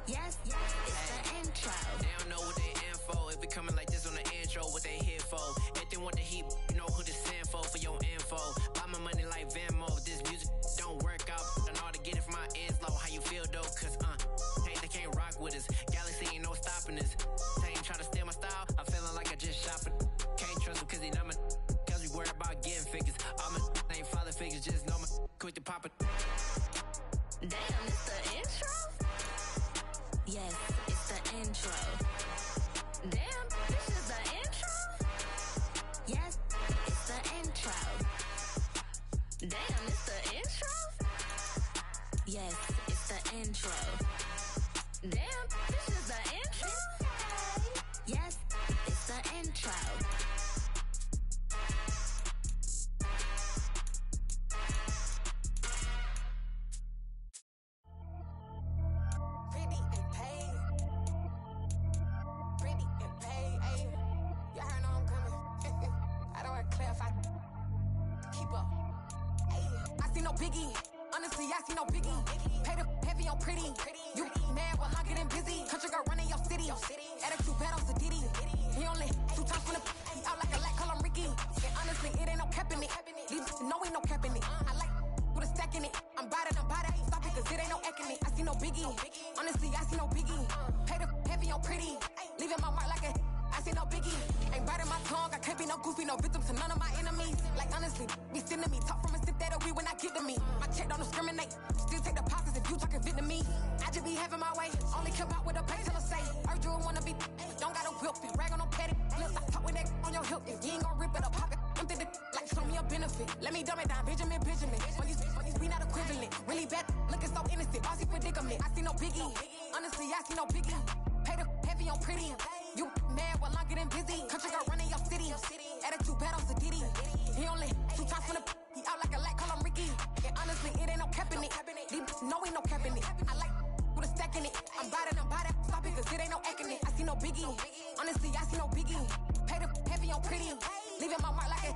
Yes, it's the intro. They don't know what they in for. If it coming like this on the intro, what they here for? If they want the heat, you know who to send for your info. Buy my money like Venmo. This music don't work out. I know how to get it from my ends low. How you feel though? Cause hey, they can't rock with us. Galaxy ain't no stopping us. They ain't try to steal my style. I'm feeling like I just shop it. Can't trust them cause they not my. Cause we worried about getting figures. All my ain't father figures. Just know my quick to pop it. Damn, it's the intro? Yes, it's the intro. Damn, this is the intro? Yes, it's the intro. Damn, it's the intro? Yes, it's the intro. Damn, this is the intro? Yes, it's the intro. Biggie, honestly, I see no biggie. Pay the heavy on pretty. You mad while I'm getting busy. Country girl running your city. Attitude bad on the Diddy. He only 2 times from the he out like a lack, call him Ricky. And honestly, it ain't no cap in it. No, ain't no cap in it. I like with a stack in it. I'm bad at stop it, cause it ain't no eck in it. I see no biggie. Honestly, I see no biggie. Pay the heavy on pretty. Leaving my mark like a I see no biggie. Ain't biting my tongue. I can't be no goofy, no victim to none of my enemies. Like honestly, be sending me talk from a sip that we when I get to me. My check don't discriminate. Still take the posses if you talking Vietnamese. I just be having my way. Only come out with a pay till I say. Urge you wanna be. Don't gotta whip it. Rag on no petty. Flips. I talk with that on your hip. If you ain't gon' rip it up, pocket. Empty the like show me a benefit. Let me dumb it down, Benjamin. When these we not equivalent. Really bad, looking so innocent. Bossy predicament. I see no biggie. Honestly, I see no biggie. Pay the heavy on pretty. You mad while I'm getting busy. Country girl running your city. Attitude bad on the Diddy. He only 2 times from the he out like a lack, call him Ricky. And honestly, it ain't no cap in it. No, ain't no cap in it. I like with a stack in it. I'm bad at stop it, cause it ain't no eck in it. I see no biggie. Honestly, I see no biggie. Pay the heavy on pretty. Leaving my mark like a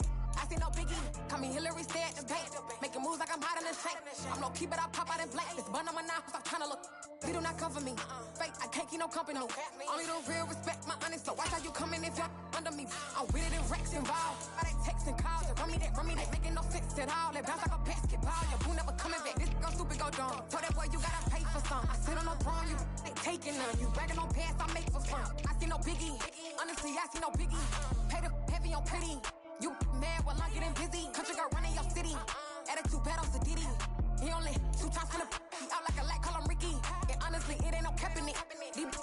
I see no biggie. Call me Hillary, stay at the bank. Making moves like I'm hot in the shank. I'm low key, but I pop out in blank. This bun on my knife, I'm trying to look. They do not cover me. Fake, I can't keep no company. Only the real respect my honest. So watch how you coming if you're under me. I'm with it and Rex involved. All they texts and calls. Run me, that making no sense at all. They bounce like a basketball. Your boo never coming back. This go stupid, go dumb. Told that boy you gotta pay for some. I sit on no throne, you ain't taking none. You bragging on past, I make for fun. I see no biggie. Honestly, I see no biggie. Pay the heavy on pretty. You mad while I'm getting busy. Country girl running your city. Attitude bad on Diddy. He only 2 times from the out like a light, call him Ricky. And honestly, it ain't no cap in it.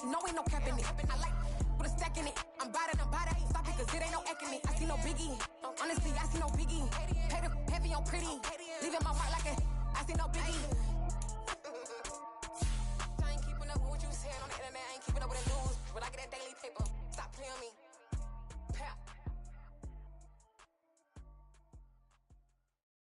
No, ain't no cap in it. I like with a stack in it. I'm bad it. Stop it, cause it ain't no acting it. I see no biggie. Honestly, I see no biggie. Pay the heavy on pretty. Leaving my mark like I see no biggie. I ain't keeping up with what you saying on the internet. I ain't keeping up with the news. But I get that daily